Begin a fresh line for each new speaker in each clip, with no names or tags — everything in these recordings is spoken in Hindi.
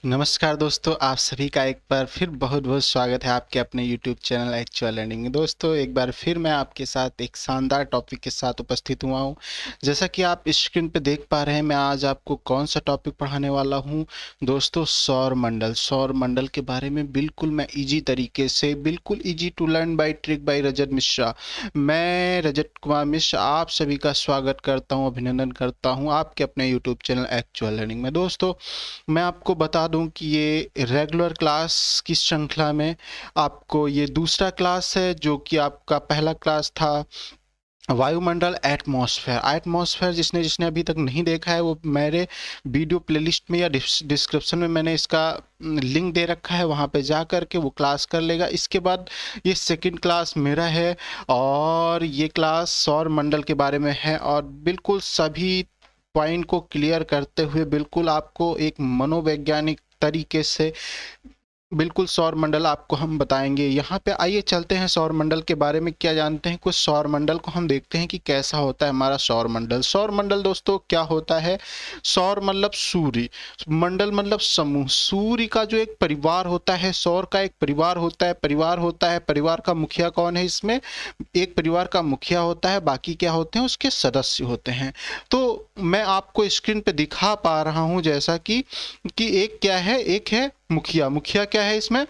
नमस्कार दोस्तों, आप सभी का एक बार फिर बहुत बहुत स्वागत है आपके अपने YouTube चैनल एक्चुअल लर्निंग में। दोस्तों, एक बार फिर मैं आपके साथ एक शानदार टॉपिक के साथ उपस्थित हुआ हूं। जैसा कि आप स्क्रीन पे देख पा रहे हैं, मैं आज आपको कौन सा टॉपिक पढ़ाने वाला हूं दोस्तों। सौर मंडल। सौर मंडल के बारे में बिल्कुल मैं इजी तरीके से, बिल्कुल easy to learn by trick by Rajat Mishra. मैं रजत कुमार मिश्रा आप सभी का स्वागत करता हूँ, अभिनंदन करता हूँ आपके अपने YouTube चैनल एक्चुअल लर्निंग में। दोस्तों, मैं आपको बता दूं कि ये रेगुलर क्लास की श्रृंखला में आपको ये दूसरा क्लास है, जो कि आपका पहला क्लास था वायुमंडल एटमॉस्फेयर। एटमॉस्फेयर जिसने जिसने अभी तक नहीं देखा है, वो मेरे वीडियो प्लेलिस्ट में या डिस्क्रिप्शन में मैंने इसका लिंक दे रखा है, वहाँ पे जा कर के वो क्लास कर लेगा। इसके बाद ये सेकंड क्लास मेरा है और ये क्लास सौर मंडल के बारे में है, और बिल्कुल सभी पॉइंट को क्लियर करते हुए बिल्कुल आपको एक मनोवैज्ञानिक तरीके से बिल्कुल सौर मंडल आपको हम बताएंगे। यहाँ पे आइए चलते हैं सौर मंडल के बारे में क्या जानते हैं। कुछ सौर मंडल को हम देखते हैं कि कैसा होता है हमारा सौर मंडल। सौर मंडल दोस्तों क्या होता है? सौर मतलब सूर्य, मंडल मतलब समूह। सूर्य का जो एक परिवार होता है, सौर का एक परिवार होता है, परिवार का मुखिया कौन है इसमें? एक परिवार का मुखिया होता है, बाकी क्या होते हैं? उसके सदस्य होते हैं। तो मैं आपको स्क्रीन पे दिखा पा रहा हूं जैसा कि एक क्या है, एक है मुखिया। मुखिया क्या है इसमें?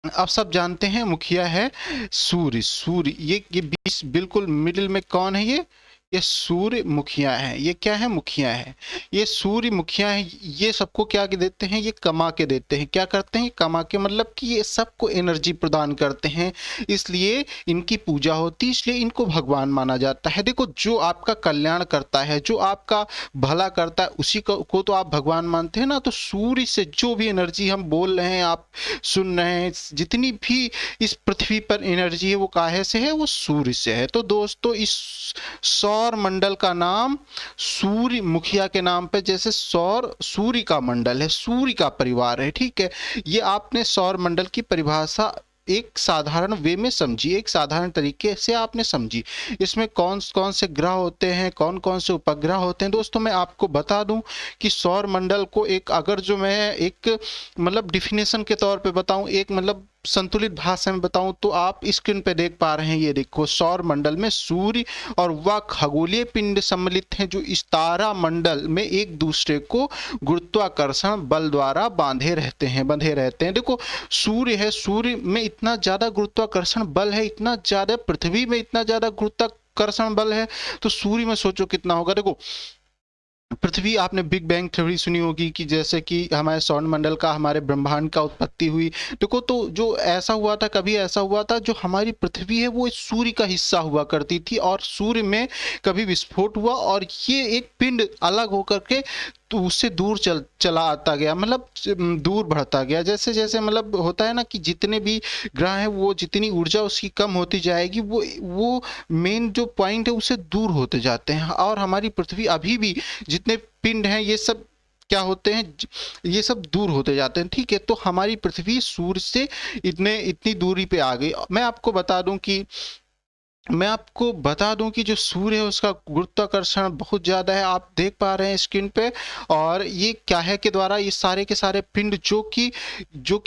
आप सब जानते हैं मुखिया है सूर्य। सूर्य ये बीच बिल्कुल मिडिल में कौन है? ये सूर्य मुखिया है। ये क्या है? मुखिया है। ये सूर्य मुखिया है। ये सबको क्या के देते हैं? ये कमा के देते हैं। क्या करते हैं? कमा के, मतलब कि ये सबको एनर्जी प्रदान करते हैं, इसलिए इनकी पूजा होती है, इसलिए इनको भगवान माना जाता है। देखो, जो आपका कल्याण करता है, जो आपका भला करता है, उसी को तो आप भगवान मानते हैं ना। तो सूर्य से जो भी एनर्जी हम बोल रहे हैं, आप सुन रहे हैं, जितनी भी इस पृथ्वी पर एनर्जी है, वो काहे से है? वो सूर्य से है। तो दोस्तों, इस सौर मंडल का नाम सूर्य मुखिया के नाम पे, जैसे सौर सूर्य का मंडल है, सूर्य का परिवार है, ठीक है। ये आपने सौर मंडल की परिभाषा एक साधारण वे में समझी, एक साधारण तरीके से आपने समझी। इसमें कौन कौन से ग्रह होते हैं, कौन कौन से उपग्रह होते हैं। दोस्तों, मैं आपको बता दूं कि सौर मंडल को एक, अगर जो मैं एक मतलब डिफिनेशन के तौर पे बताऊं, एक मतलब संतुलित भाषा में बताऊं, तो आप स्क्रीन पे देख पा रहे हैं, ये देखो, सौर मंडल में सूर्य और वह खगोलीय पिंड सम्मिलित हैं जो इस तारा मंडल में एक दूसरे को गुरुत्वाकर्षण बल द्वारा बंधे रहते हैं। देखो, सूर्य है, सूर्य में इतना ज्यादा गुरुत्वाकर्षण बल है, इतना ज्यादा, पृथ्वी में इतना ज्यादा गुरुत्वाकर्षण बल है, तो सूर्य में सोचो कितना होगा। देखो, पृथ्वी, आपने बिग बैंग थ्योरी सुनी होगी कि जैसे कि हमारे सौर मंडल का, हमारे ब्रह्मांड का उत्पत्ति हुई। देखो, तो जो ऐसा हुआ था, कभी ऐसा हुआ था, जो हमारी पृथ्वी है वो इस सूर्य का हिस्सा हुआ करती थी, और सूर्य में कभी विस्फोट हुआ और ये एक पिंड अलग होकर के तो उससे दूर चला आता गया, मतलब दूर बढ़ता गया। जैसे जैसे मतलब होता है ना कि जितने भी ग्रह हैं, वो जितनी ऊर्जा उसकी कम होती जाएगी, वो मेन जो पॉइंट है उससे दूर होते जाते हैं। और हमारी पृथ्वी अभी भी, जितने पिंड हैं ये सब क्या होते हैं? ये सब दूर होते जाते हैं, ठीक है। तो हमारी पृथ्वी सूर्य से इतनी दूरी पे आ गई। मैं आपको बता दूं कि जो सूर्य है उसका गुरुत्वाकर्षण बहुत ज्यादा है, आप देख पा रहे हैं स्क्रीन पे। और ये क्या है के द्वारा ये सारे के सारे पिंड जो कि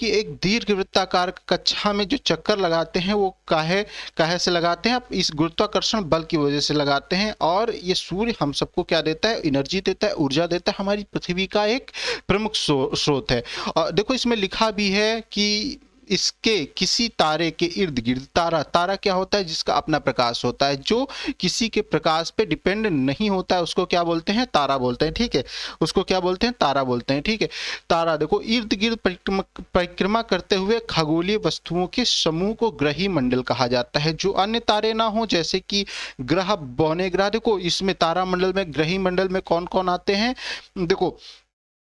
एक दीर्घ वृत्ताकार कक्षा में जो चक्कर लगाते हैं, वो काहे काहे से लगाते हैं? आप इस गुरुत्वाकर्षण बल की वजह से लगाते हैं। और ये सूर्य हम सबको क्या देता है? एनर्जी देता है, ऊर्जा देता है, हमारी पृथ्वी का एक प्रमुख स्रोत है। और देखो, इसमें लिखा भी है कि इसके किसी तारे के इर्द गिर्द, तारा क्या होता है? जिसका अपना प्रकाश होता है, जो किसी के प्रकाश पे डिपेंड नहीं होता है, उसको क्या बोलते हैं? तारा बोलते हैं, ठीक है। उसको क्या बोलते हैं? तारा बोलते हैं, ठीक है। तारा, देखो, इर्द गिर्द परिक्रमा करते हुए खगोलीय वस्तुओं के समूह को ग्रही मंडल कहा जाता है, जो अन्य तारे ना हो, जैसे कि ग्रह, बौने ग्रह। देखो, इसमें तारा मंडल में, ग्रही मंडल में कौन कौन आते हैं? देखो,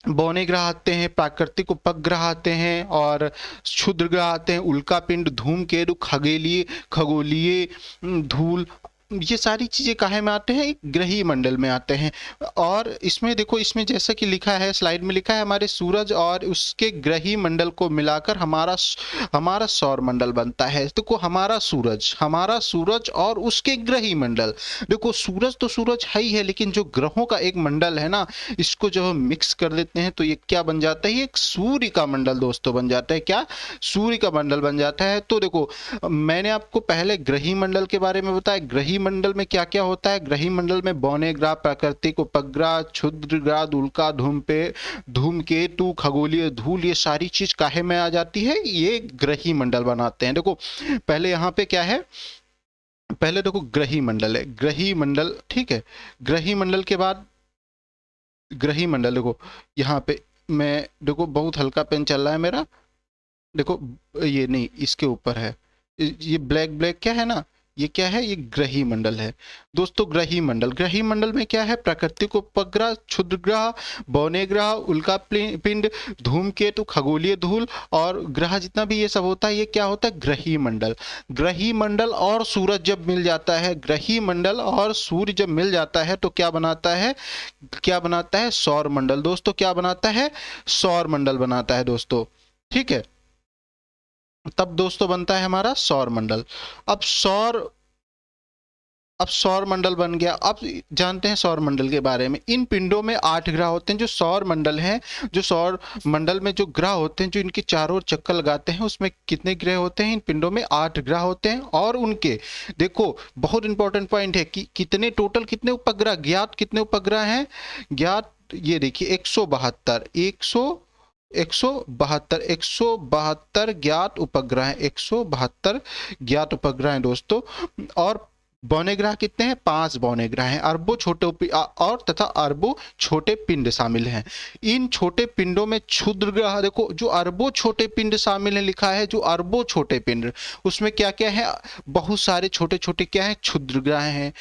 बौने ग्रह आते हैं, प्राकृतिक उपग्रह आते हैं, और क्षुद्र ग्रह आते हैं, उल्का पिंड, धूमकेतु, खगोलीय धूल, ये सारी चीजें काहे में आते हैं, एक ग्रही मंडल में आते हैं। और इसमें देखो, इसमें जैसा कि लिखा है, स्लाइड में लिखा है, हमारे सूरज और उसके ग्रही मंडल को मिलाकर हमारा हमारा सौर मंडल बनता है। देखो हमारा सूरज और उसके ग्रही मंडल, देखो सूरज तो सूरज है ही है, लेकिन जो ग्रहों का एक मंडल है ना, इसको जब हम मिक्स कर देते हैं तो ये क्या बन जाता है, ये एक सूर्य का मंडल दोस्तों बन जाता है। क्या? सूर्य का मंडल बन जाता है। तो देखो, मैंने आपको पहले ग्रही मंडल के बारे में बताया। ग्रही मंडल में क्या क्या होता है? ग्रही मंडल में बौने ग्रह, प्राकृतिक उपग्रह, क्षुद्र ग्रह, उल्का, धूमकेतु, खगोलीय धूल, ये सारी चीज काहे में आ जाती है, ये ग्रही मंडल बनाते हैं। देखो पहले यहाँ पे क्या है, पहले देखो ग्रही मंडल है, ग्रही मंडल, ठीक है। ग्रही मंडल के बाद ग्रही मंडल, देखो यहाँ पे मैं, देखो बहुत हल्का पेन चल रहा है मेरा, देखो ये नहीं, इसके ऊपर है, ये ब्लैक ब्लैक क्या है ना, ये क्या है, ये ग्रही मंडल है दोस्तों। ग्रही मंडल में क्या है, प्राकृतिक उपग्रह, क्षुद्र ग्रह, बौने ग्रह, उल्का पिंड, धूमकेतु, खगोलीय धूल और ग्रह, जितना भी ये सब होता है, ये क्या होता है, ग्रही मंडल। ग्रही मंडल और सूरज जब मिल जाता है, ग्रही मंडल और सूर्य जब मिल जाता है तो क्या बनाता है, क्या बनाता है, सौर मंडल दोस्तों। क्या बनाता है, सौर मंडल बनाता है दोस्तों, ठीक है। तब दोस्तों बनता है हमारा सौर मंडल। अब सौर मंडल बन गया। अब जानते हैं सौर मंडल के बारे में। इन पिंडों में 8 ग्रह होते हैं। जो सौर मंडल है, जो सौर मंडल में जो ग्रह होते हैं, जो इनके चारों ओर चक्कर लगाते हैं, उसमें कितने ग्रह होते हैं, इन पिंडों में 8 ग्रह होते हैं। और उनके, देखो बहुत इंपॉर्टेंट पॉइंट है कि कितने टोटल, कितने उपग्रह ज्ञात, कितने उपग्रह हैं ज्ञात, ये देखिए 172 ज्ञात उपग्रह हैं, 172 ज्ञात उपग्रह हैं दोस्तों। और बौने ग्रह कितने हैं, 5 बौने ग्रह हैं। अरबों छोटे और तथा अरबों छोटे पिंड शामिल हैं। इन छोटे पिंडों में क्षुद्र ग्रह, देखो जो अरबों छोटे पिंड शामिल है, लिखा है जो अरबों छोटे पिंड, उसमें क्या क्या है, बहुत सारे छोटे छोटे क्या है, क्षुद्र ग्रह हैं।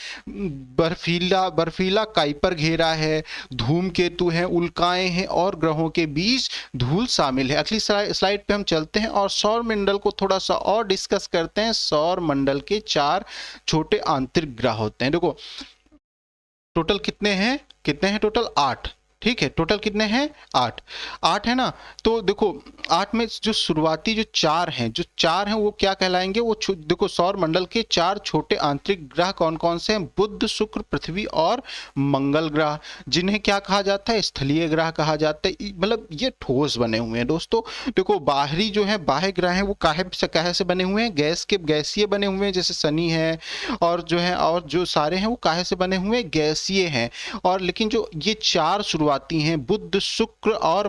बर्फीला काइपर घेरा है, धूमकेतु है, उल्काएं हैं और ग्रहों के बीच धूल शामिल है। अगली स्लाइड पे हम चलते हैं और सौर मंडल को थोड़ा सा और डिस्कस करते हैं। सौर मंडल के 4 छोटे आंतरिक ग्रह होते हैं। देखो टोटल कितने हैं टोटल 8, ठीक है। टोटल कितने हैं, 8 है ना। तो देखो 8 में जो शुरुआती जो 4 हैं वो क्या कहलाएंगे, वो देखो सौर मंडल के 4 छोटे आंतरिक ग्रह कौन कौन से हैं, बुध, शुक्र, पृथ्वी और मंगल ग्रह, जिन्हें क्या कहा जाता है, स्थलीय ग्रह कहा जाता है। मतलब ये ठोस बने हुए हैं दोस्तों। देखो बाहरी जो है, बाह्य ग्रह हैं, वो काहे से बने हुए हैं, गैसीय बने हुए हैं, जैसे शनि है और जो है, और जो सारे हैं वो काहे से बने हुए हैं, गैसीय हैं। और लेकिन जो ये 4 शुरुआती हैं, बुध, शुक्र और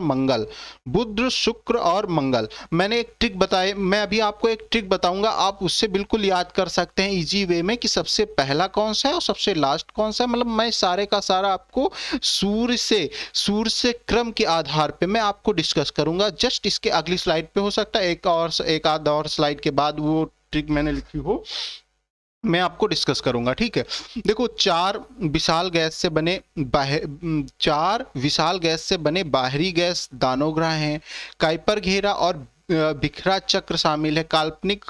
मंगल, मैंने एक ट्रिक बताई, मैं अभी आपको एक ट्रिक बताऊंगा, आप उससे बिल्कुल याद कर सकते हैं इजी वे में कि सबसे पहला कौन सा है और सबसे लास्ट कौन सा है। मतलब मैं सारे का सारा आपको सूर्य से क्रम के आधार पे मैं आपको डिस्कस करूंगा। जस्ट इसके अगली स्लाइड पे हो सकता है एक आध और स्लाइड के बाद वो ट्रिक मैंने लिखी हो, मैं आपको डिस्कस करूंगा, ठीक है। देखो 4 विशाल गैस से बने बाहरी गैस दानव ग्रह हैं। काइपर घेरा और बिखरा चक्र शामिल है। काल्पनिक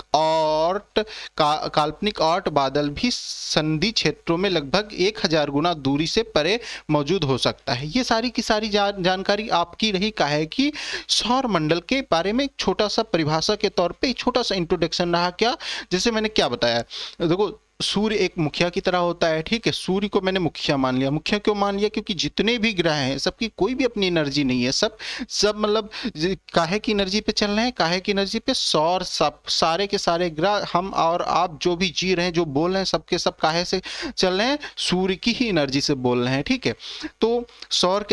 ऑर्ट बादल भी संधि क्षेत्रों में लगभग 1000 गुना दूरी से परे मौजूद हो सकता है। ये सारी की सारी जानकारी आपकी रही। काहे कि सौर मंडल के बारे में एक छोटा सा परिभाषा के तौर पे छोटा सा इंट्रोडक्शन रहा। क्या, जैसे मैंने क्या बताया, देखो सूर्य एक मुखिया की तरह होता है, ठीक है। सूर्य को मैंने मुखिया मान लिया। मुखिया क्यों मान लिया, क्योंकि जितने भी ग्रह हैं सबकी कोई भी अपनी एनर्जी नहीं है। सब मतलब काहे की एनर्जी पे चल रहे हैं, काहे की एनर्जी पे, सौर, सब सारे के सारे ग्रह, हम और आप जो भी जी रहे हैं, जो बोल रहे हैं, सबके सब काहे से चल रहे हैं, सूर्य की ही एनर्जी से बोल रहे हैं, ठीक है। तो सूर्य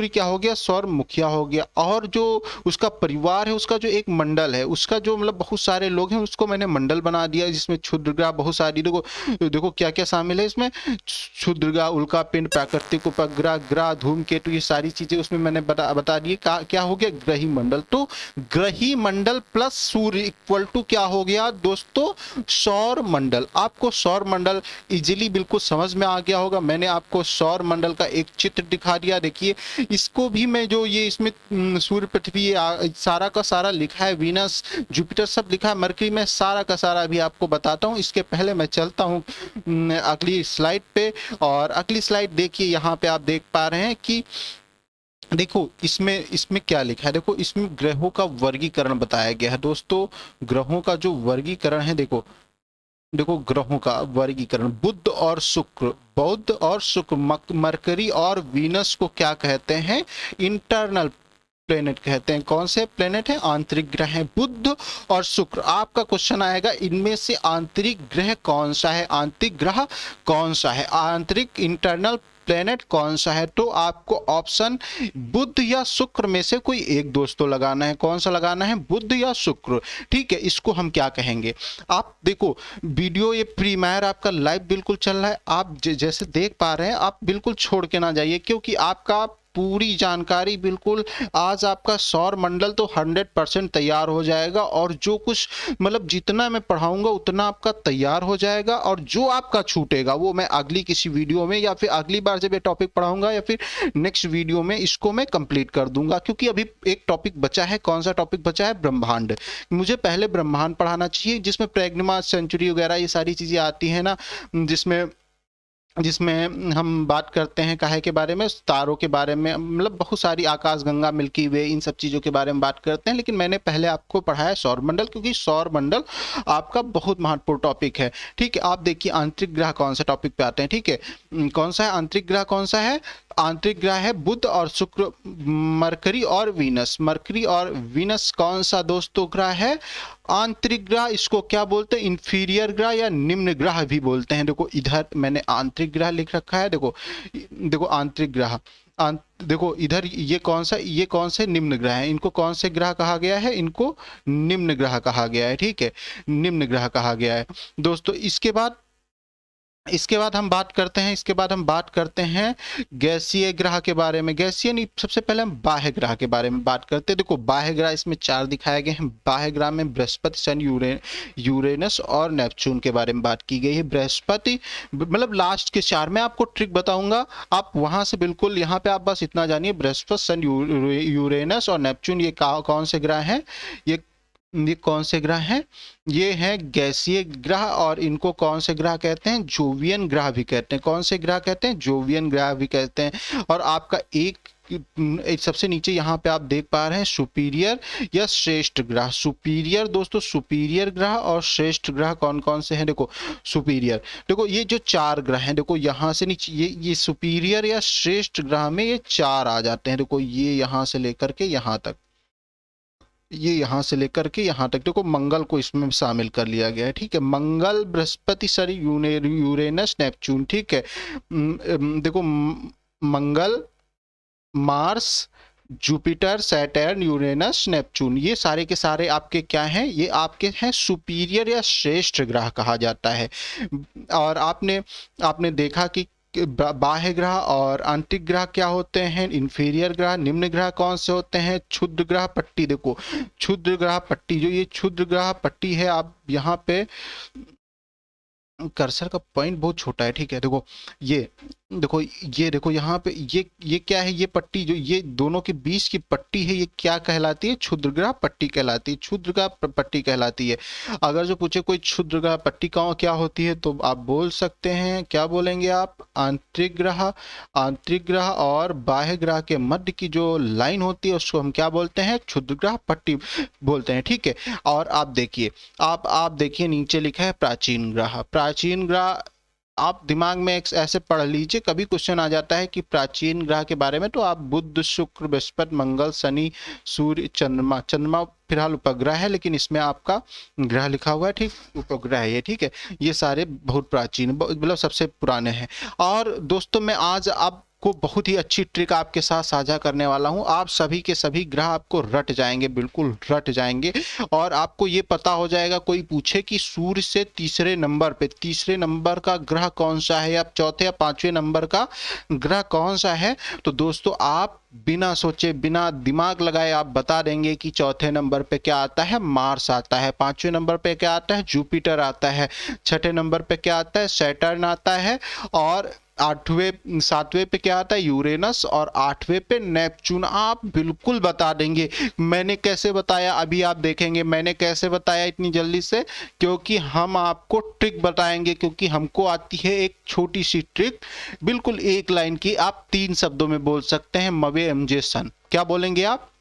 क्या हो गया, सौर मुखिया हो गया। और जो उसका परिवार है, उसका जो एक मंडल है, उसका जो मतलब बहुत सारे लोग हैं, उसको मैंने मंडल बना दिया, जिसमें क्षुद्र ग्रह बहुत सारी, देखो क्या क्या शामिल है इसमें, क्षुद्र ग्रह, उल्का पिंड, प्राकृतिक उपग्रह, ग्रह, धूमकेतु, ये सारी चीजें उसमें मैंने बता दी। क्या हो गया, ग्रही मंडल। तो ग्रही मंडल प्लस सूर्य इक्वल टू क्या हो गया दोस्तों, सौर मंडल। आपको सौर मंडल इजीली बिल्कुल समझ में आ गया होगा। मैंने आपको सौर मंडल का एक चित्र दिखा दिया। देखिए इसको भी मैं, जो ये इसमें सूर्य, पृथ्वी, सारा का सारा लिखा है, वीनस, जुपिटर सब लिखा है, मरकरी में सारा का सारा भी आपको बताता हूँ। इसके पहले मैं चल चलता हूँ अगली स्लाइड पे। और अगली स्लाइड देखिए, यहाँ पे आप देख पा रहे हैं कि देखो इसमें इसमें क्या लिखा है। देखो इसमें ग्रहों का वर्गीकरण बताया गया है दोस्तों। ग्रहों का जो वर्गीकरण है, देखो देखो ग्रहों का वर्गीकरण, बुध और शुक्र, बुध और शुक्र, मरकरी और वीनस को क्या कहते हैं? इंटरनल प्लेनेट कहते हैं। कौन से प्लेनेट है? आंतरिक ग्रह है, बुध और शुक्र। आपका क्वेश्चन आएगा इनमें से आंतरिक ग्रह कौन सा है, आंतरिक ग्रह कौन सा है, आंतरिक इंटरनल प्लेनेट कौन सा है? तो आपको ऑप्शन बुध या शुक्र में से कोई एक दोस्तों लगाना है। कौन सा लगाना है? बुध या शुक्र। ठीक है, इसको हम क्या कहेंगे? आप देखो वीडियो ये प्रीमियर आपका लाइव बिल्कुल चल रहा है, आप जैसे देख पा रहे हैं, आप बिल्कुल छोड़ के ना जाइए, क्योंकि आपका पूरी जानकारी बिल्कुल आज आपका सौर मंडल तो 100% तैयार हो जाएगा। और जो कुछ मतलब जितना मैं पढ़ाऊंगा उतना आपका तैयार हो जाएगा, और जो आपका छूटेगा वो मैं अगली किसी वीडियो में या फिर अगली बार जब ये टॉपिक पढ़ाऊंगा या फिर नेक्स्ट वीडियो में इसको मैं कंप्लीट कर दूंगा। क्योंकि अभी एक टॉपिक बचा है। कौन सा टॉपिक बचा है? ब्रह्मांड। मुझे पहले ब्रह्मांड पढ़ाना चाहिए, जिसमें प्रेग्निमा सेंचुरी वगैरह ये सारी चीजें आती है ना, जिसमें हम बात करते हैं काहे के बारे में, तारों के बारे में, मतलब बहुत सारी आकाशगंगा, मिल्की वे, इन सब चीज़ों के बारे में बात करते हैं। लेकिन मैंने पहले आपको पढ़ाया सौर मंडल, क्योंकि सौर मंडल आपका बहुत महत्वपूर्ण टॉपिक है। ठीक है, आप देखिए आंतरिक ग्रह कौन सा टॉपिक पे आते हैं। ठीक है, कौन सा है आंतरिक ग्रह? कौन सा है आंतरिक ग्रह? है बुध और शुक्र, मरकरी और वीनस। मरकरी और वीनस कौन सा दोस्तों ग्रह है? आंतरिक ग्रह। इसको क्या बोलते हैं? इंफीरियर ग्रह या निम्न ग्रह भी बोलते हैं। देखो इधर मैंने आंतरिक ग्रह लिख रखा है। देखो देखो आंतरिक ग्रह, देखो इधर ये कौन से निम्न ग्रह हैं? इनको कौन से ग्रह कहा गया है? इनको निम्न ग्रह कहा गया है। ठीक है, निम्न ग्रह कहा गया है दोस्तों। इसके बाद हम बात करते हैं गैसीय ग्रह के बारे में। गैसीय नहीं, सबसे पहले हम बाह्य ग्रह के बारे में बात करते हैं। देखो बाह्य ग्रह इसमें 4 दिखाए गए हैं। बाह्य ग्रह में बृहस्पति, शनि, यूरेनस और नेपच्यून के बारे में बात की गई है। बृहस्पति मतलब लास्ट के 4 में आपको ट्रिक बताऊंगा, आप वहां से बिल्कुल यहाँ पे आप बस इतना जानिए, बृहस्पति, शनि, यूरेनस और नेपच्यून ये कौन से ग्रह हैं? ये कौन से ग्रह हैं? ये हैं गैसीय ग्रह, और इनको कौन से ग्रह कहते हैं? जोवियन ग्रह भी कहते हैं। कौन से ग्रह कहते हैं? जोवियन ग्रह भी कहते हैं। और आपका एक सबसे नीचे यहाँ पे आप देख पा रहे हैं सुपीरियर या श्रेष्ठ ग्रह। सुपीरियर दोस्तों, सुपीरियर ग्रह और श्रेष्ठ ग्रह कौन कौन से हैं? देखो सुपीरियर, देखो ये जो 4 ग्रह हैं, देखो यहाँ से नीचे ये सुपीरियर या श्रेष्ठ ग्रह में ये 4 आ जाते हैं। देखो ये यहाँ से लेकर के यहाँ तक, ये यहाँ से लेकर के यहाँ तक, देखो मंगल को इसमें शामिल कर लिया गया है। ठीक है, मंगल, बृहस्पति, शनि, यूरेनस, नेपच्यून। ठीक है, देखो Mangal, Mars, Jupiter, Saturn, Uranus, Neptune, ये सारे के सारे आपके क्या हैं? ये आपके हैं सुपीरियर या श्रेष्ठ ग्रह कहा जाता है। और आपने देखा कि बाह्य ग्रह और आंतरिक ग्रह क्या होते हैं? इंफीरियर ग्रह, निम्न ग्रह कौन से होते हैं? क्षुद्र ग्रह पट्टी। देखो क्षुद्र ग्रह पट्टी, जो ये क्षुद्र ग्रह पट्टी है, आप यहाँ पे कर्सर का पॉइंट बहुत छोटा है। ठीक है, देखो ये देखो यहाँ पे ये क्या है? ये पट्टी, जो ये दोनों के बीच की पट्टी है, ये क्या कहलाती है? क्षुद्र ग्रह पट्टी कहलाती है। क्षुद्र ग्रह पट्टी कहलाती है। अगर जो पूछे कोई क्षुद्र ग्रह पट्टी क्या होती है, तो आप बोल सकते हैं, क्या बोलेंगे आप? आंतरिक ग्रह और बाह्य ग्रह के मध्य की जो लाइन होती है उसको हम क्या बोलते हैं? क्षुद्र ग्रह पट्टी बोलते हैं। ठीक है, और आप देखिए नीचे लिखा है प्राचीन ग्रह। प्राचीन ग्रह आप दिमाग में एक ऐसे पढ़ लीजिए, कभी क्वेश्चन आ जाता है कि प्राचीन ग्रह के बारे में, तो आप बुध, शुक्र, बृहस्पति, मंगल, शनि, सूर्य, चंद्रमा फिलहाल उपग्रह है, लेकिन इसमें आपका ग्रह लिखा हुआ है। ठीक, उपग्रह है ये। ठीक है, ये सारे बहुत प्राचीन, मतलब सबसे पुराने हैं। और दोस्तों मैं आज आपको बहुत ही अच्छी ट्रिक आपके साथ साझा करने वाला हूं। आप सभी के सभी ग्रह आपको रट जाएंगे, बिल्कुल रट जाएंगे। और आपको ये पता हो जाएगा, कोई पूछे कि सूर्य से तीसरे नंबर का ग्रह कौन सा है, या चौथे या 5वें नंबर का ग्रह कौन सा है, तो दोस्तों आप बिना सोचे बिना दिमाग लगाए आप बता देंगे कि चौथे नंबर पे क्या आता है, मार्स आता है। पांचवें नंबर पे क्या आता है, जुपिटर आता है। छठे नंबर पे क्या आता है, सैटर्न आता है। और आठवें सातवें पे क्या आता है, यूरेनस। और आठवें पे नेपच्यून। आप बिल्कुल बता देंगे। मैंने कैसे बताया, अभी आप देखेंगे मैंने कैसे बताया इतनी जल्दी से, क्योंकि हम आपको ट्रिक बताएंगे, क्योंकि हमको आती है एक छोटी सी ट्रिक, बिल्कुल एक लाइन की। आप 3 शब्दों में बोल सकते हैं, मवे एमजे सन। क्या बोलेंगे आप,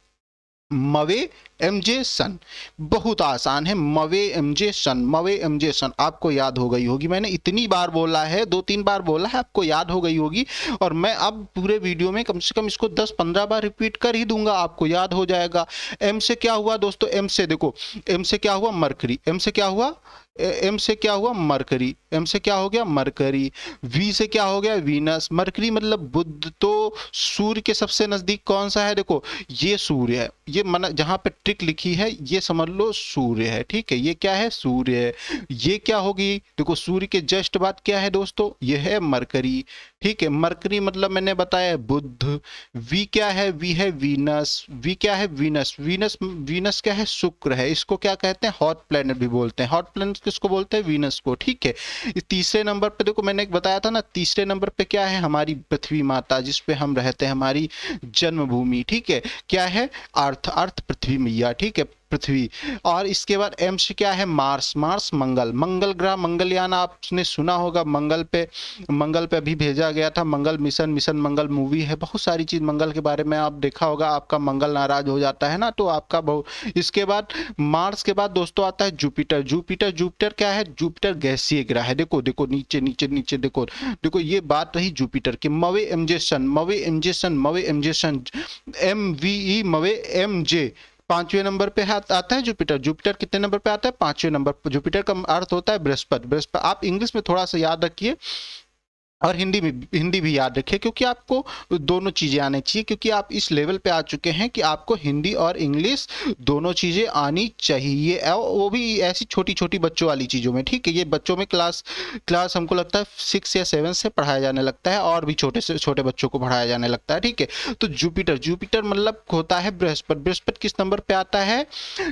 मवे एमजे सन। बहुत आसान है, मवे एमजे सन, मवे एमजे सन। आपको याद हो गई होगी, मैंने इतनी बार बोला है, 2-3 बार बोला है, आपको याद हो गई होगी। और मैं अब पूरे वीडियो में कम से कम इसको 10-15 बार रिपीट कर ही दूंगा, आपको याद हो जाएगा। एम से क्या हुआ दोस्तों, एम से देखो, एम से क्या हुआ, मरकरी। एम से क्या हुआ, एम से क्या हुआ, मरकरी। एम से क्या हो गया, मरकरी। वी से क्या हो गया, वीनस। मरकरी मतलब बुध। तो सूर्य के सबसे नजदीक कौन सा है, देखो ये सूर्य है। ये मन जहां पे ट्रिक लिखी है ये समझ लो सूर्य है, ठीक है। ये क्या है, सूर्य है। ये क्या होगी, देखो सूर्य के जस्ट बाद क्या है दोस्तों, ये है मरकरी, ठीक है। मरकरी मतलब मैंने बताया बुध। वी क्या है, वी है वीनस। वी क्या है, वीनस। वीनस वीनस क्या है, शुक्र है। इसको क्या कहते हैं, हॉट प्लैनेट भी बोलते हैं। हॉट प्लैनेट किसको बोलते हैं, वीनस को, ठीक है। तीसरे नंबर पे देखो, मैंने बताया था ना, तीसरे नंबर पे क्या है, हमारी पृथ्वी माता, जिस पे हम रहते हैं, हमारी जन्मभूमि, ठीक है। क्या है, अर्थ। अर्थ पृथ्वी मैया, ठीक है, पृथ्वी। और इसके बाद एम से क्या है, मार्स। मार्स मंगल। मंगल ग्रह, मंगलयान आपने सुना होगा। मंगल पे अभी भेजा गया था, मंगल मिशन। मिशन मंगल मूवी है, बहुत सारी चीज मंगल के बारे में आप देखा होगा। आपका मंगल नाराज हो जाता है ना, तो आपका बहुत। इसके बाद मार्स के बाद दोस्तों आता है जुपिटर। जुपिटर जुपिटर क्या है, जुपिटर गैसीय ग्रह है। देखो देखो नीचे नीचे नीचे देखो, देखो ये बात रही जुपिटर की। MVE MJ sun, MVE MJ sun, MVE MJ sun, M V E, MVE M J. पांचवें नंबर पे आता है जुपिटर। जुपिटर कितने नंबर पे आता है, पांचवें नंबर पर। जुपिटर का अर्थ होता है बृहस्पति। बृहस्पति आप इंग्लिश में थोड़ा सा याद रखिए, और हिंदी भी याद रखिए, क्योंकि आपको दोनों चीजें आनी चाहिए, क्योंकि आप इस लेवल पे आ चुके हैं कि आपको हिंदी और इंग्लिश दोनों चीजें आनी चाहिए, और वो भी ऐसी छोटी छोटी बच्चों वाली चीजों में, ठीक है। ये बच्चों में क्लास क्लास हमको लगता है 6 या 7 से पढ़ाया जाने लगता है, और भी छोटे से छोटे बच्चों को पढ़ाया जाने लगता है, ठीक है। तो जुपिटर, जुपिटर मतलब होता है बृहस्पति। बृहस्पति किस नंबर पे आता है,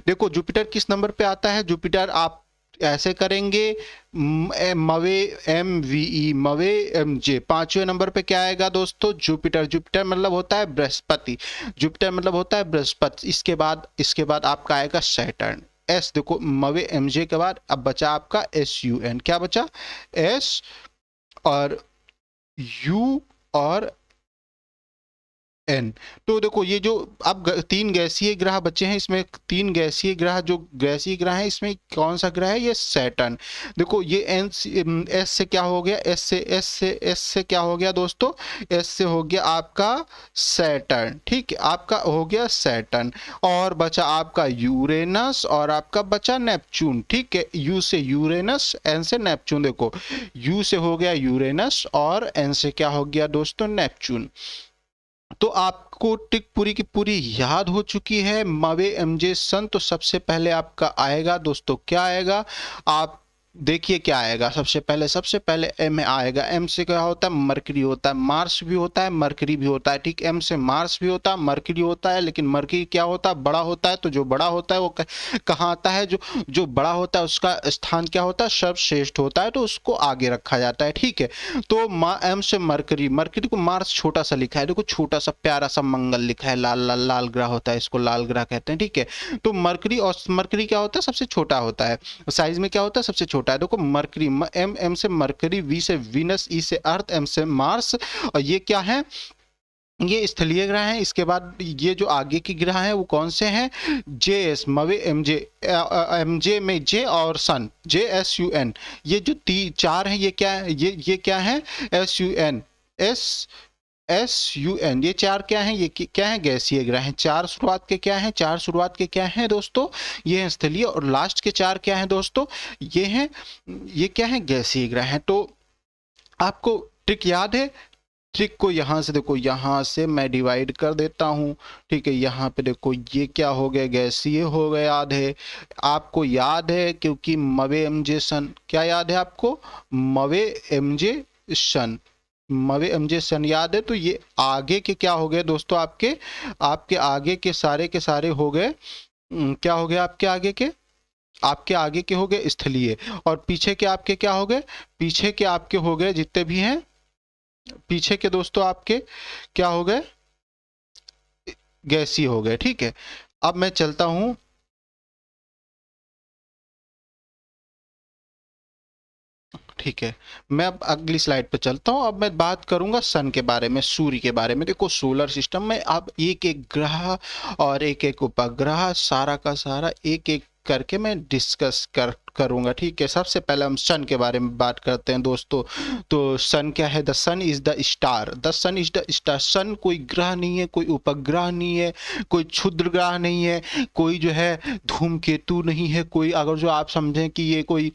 देखो जुपिटर किस नंबर पे आता है। जुपिटर आप ऐसे करेंगे, MVE M V E, MVE M J. पांचवें नंबर पे क्या आएगा दोस्तों, जुपिटर। जुपिटर मतलब होता है बृहस्पति। जुपिटर मतलब होता है बृहस्पति। इसके बाद आपका आएगा सैटर्न। एस देखो, मवे एम जे के बाद अब बचा आपका एस यू एन। क्या बचा, एस और यू और एन। तो देखो ये जो अब 3 गैसीय ग्रह बचे हैं, इसमें 3 गैसीय ग्रह, जो गैसीय ग्रह है इसमें कौन सा ग्रह है, ये सैटर्न। देखो ये एस से क्या हो गया, एस से क्या हो गया दोस्तों, एस से हो गया आपका सैटर्न, ठीक है। आपका हो गया सैटर्न, और बचा आपका यूरेनस, और आपका बचा नेपच्यून, ठीक है। यू से यूरेनस, एन से नेपच्यून। देखो यू से हो गया यूरेनस, और एन से क्या हो गया दोस्तों, नेपच्यून। तो आपको ट्रिक पूरी की पूरी याद हो चुकी है। मवे एमजे सन। तो सबसे पहले आपका आएगा दोस्तों, क्या आएगा, आप देखिए क्या आएगा। सबसे पहले एम आएगा। एम से क्या होता है, मरकरी होता है। मार्स भी होता है, मरकरी भी होता है, ठीक। एम से मार्स भी होता है, मरकरी होता है, लेकिन मरकरी क्या होता है, बड़ा होता है। तो जो बड़ा होता है वो कहाँ आता है, जो बड़ा होता है उसका स्थान क्या होता है, सर्वश्रेष्ठ होता है, तो उसको आगे रखा जाता है, ठीक है। तो एम से मरकरी। मरकरी को मार्स छोटा सा लिखा है, देखो छोटा सा प्यारा सा मंगल लिखा है, लाल लाल लाल ग्रह होता है, इसको लाल ग्रह कहते हैं, ठीक है। तो मरकरी, और मरकरी क्या होता है, सबसे छोटा होता है, साइज में क्या होता है, सबसे छोटा है। देखो मरकरी, एम से मरकरी, वी से वीनस, ई से अर्थ, एम से मार्स। और ये क्या है, ये स्थलीय ग्रह हैं। इसके बाद ये जो आगे की ग्रह हैं वो कौन से हैं, जे एस, मवे एम जे, एम जे में जे और sun, J S U N. ये जो 4 हैं, ये क्या है, ये क्या है, S U N, S U N. ये 4 क्या हैं, ये क्या है, गैसीय ग्रह हैं। 4 शुरुआत के क्या हैं, 4 शुरुआत के क्या हैं दोस्तों, ये हैं स्थलीय, और लास्ट के 4 क्या हैं दोस्तों, ये हैं, ये क्या है, गैसीय ग्रह हैं। तो आपको ट्रिक याद है। ट्रिक को यहाँ से देखो, यहाँ से मैं डिवाइड कर देता हूँ, ठीक है। यहाँ पे देखो ये क्या हो गया, गैसीय हो गया, याद है आपको, याद है क्योंकि मवे एमजे सन। क्या याद है आपको, मवे एमजे सन, मवे एमजे सन याद है, तो ये आगे के क्या हो गए दोस्तों, आपके आपके आगे के सारे हो गए, क्या हो गए आपके आगे के हो गए स्थलीय, और पीछे के आपके क्या हो गए, पीछे के आपके हो गए जितने भी हैं, पीछे के दोस्तों आपके क्या हो गए, गैसीय हो गए। ठीक है, अब मैं चलता हूं, ठीक है, मैं अब अगली स्लाइड पे चलता हूं। अब मैं बात करूंगा सन के बारे में, सूर्य के बारे में। देखो सोलर सिस्टम में अब एक एक ग्रह और एक एक उपग्रह सारा का सारा एक एक करके मैं डिस्कस करूंगा। ठीक है, सबसे पहले हम सन के बारे में बात करते हैं दोस्तों। तो सन क्या है, the sun is the star, the sun is the star. Sun कोई ग्रह नहीं है, कोई उपग्रह नहीं है, कोई क्षुद्र ग्रह नहीं है, कोई जो है धूमकेतु नहीं है, कोई अगर जो आप समझें कि ये कोई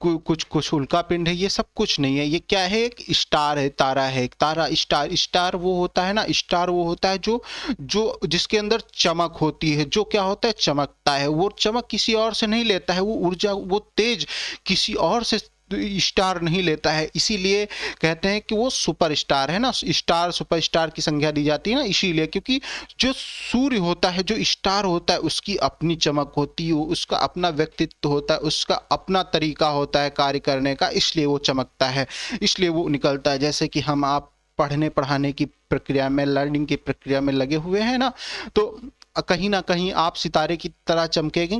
कुछ कुछ उल्का पिंड है, ये सब कुछ नहीं है। ये क्या है, एक स्टार है, तारा है, एक तारा। स्टार, स्टार वो होता है ना, स्टार वो होता है जो जो जिसके अंदर चमक होती है, जो क्या होता है, चमकता है। वो चमक किसी और से नहीं लेता है, वो ऊर्जा, वो तेज किसी और से स्टार नहीं लेता है। इसीलिए कहते हैं कि वो सुपर स्टार है ना, स्टार सुपर स्टार की संज्ञा दी जाती है ना, इसीलिए क्योंकि जो सूर्य होता है, जो स्टार होता है, उसकी अपनी चमक होती है, उसका अपना व्यक्तित्व होता है, उसका अपना तरीका होता है कार्य करने का, इसलिए वो चमकता है, इसलिए वो निकलता है। जैसे कि हम आप पढ़ने पढ़ाने की प्रक्रिया में, लर्निंग की प्रक्रिया में लगे हुए हैं ना, तो कहीं ना कहीं आप सितारे की तरह चमकेंगे,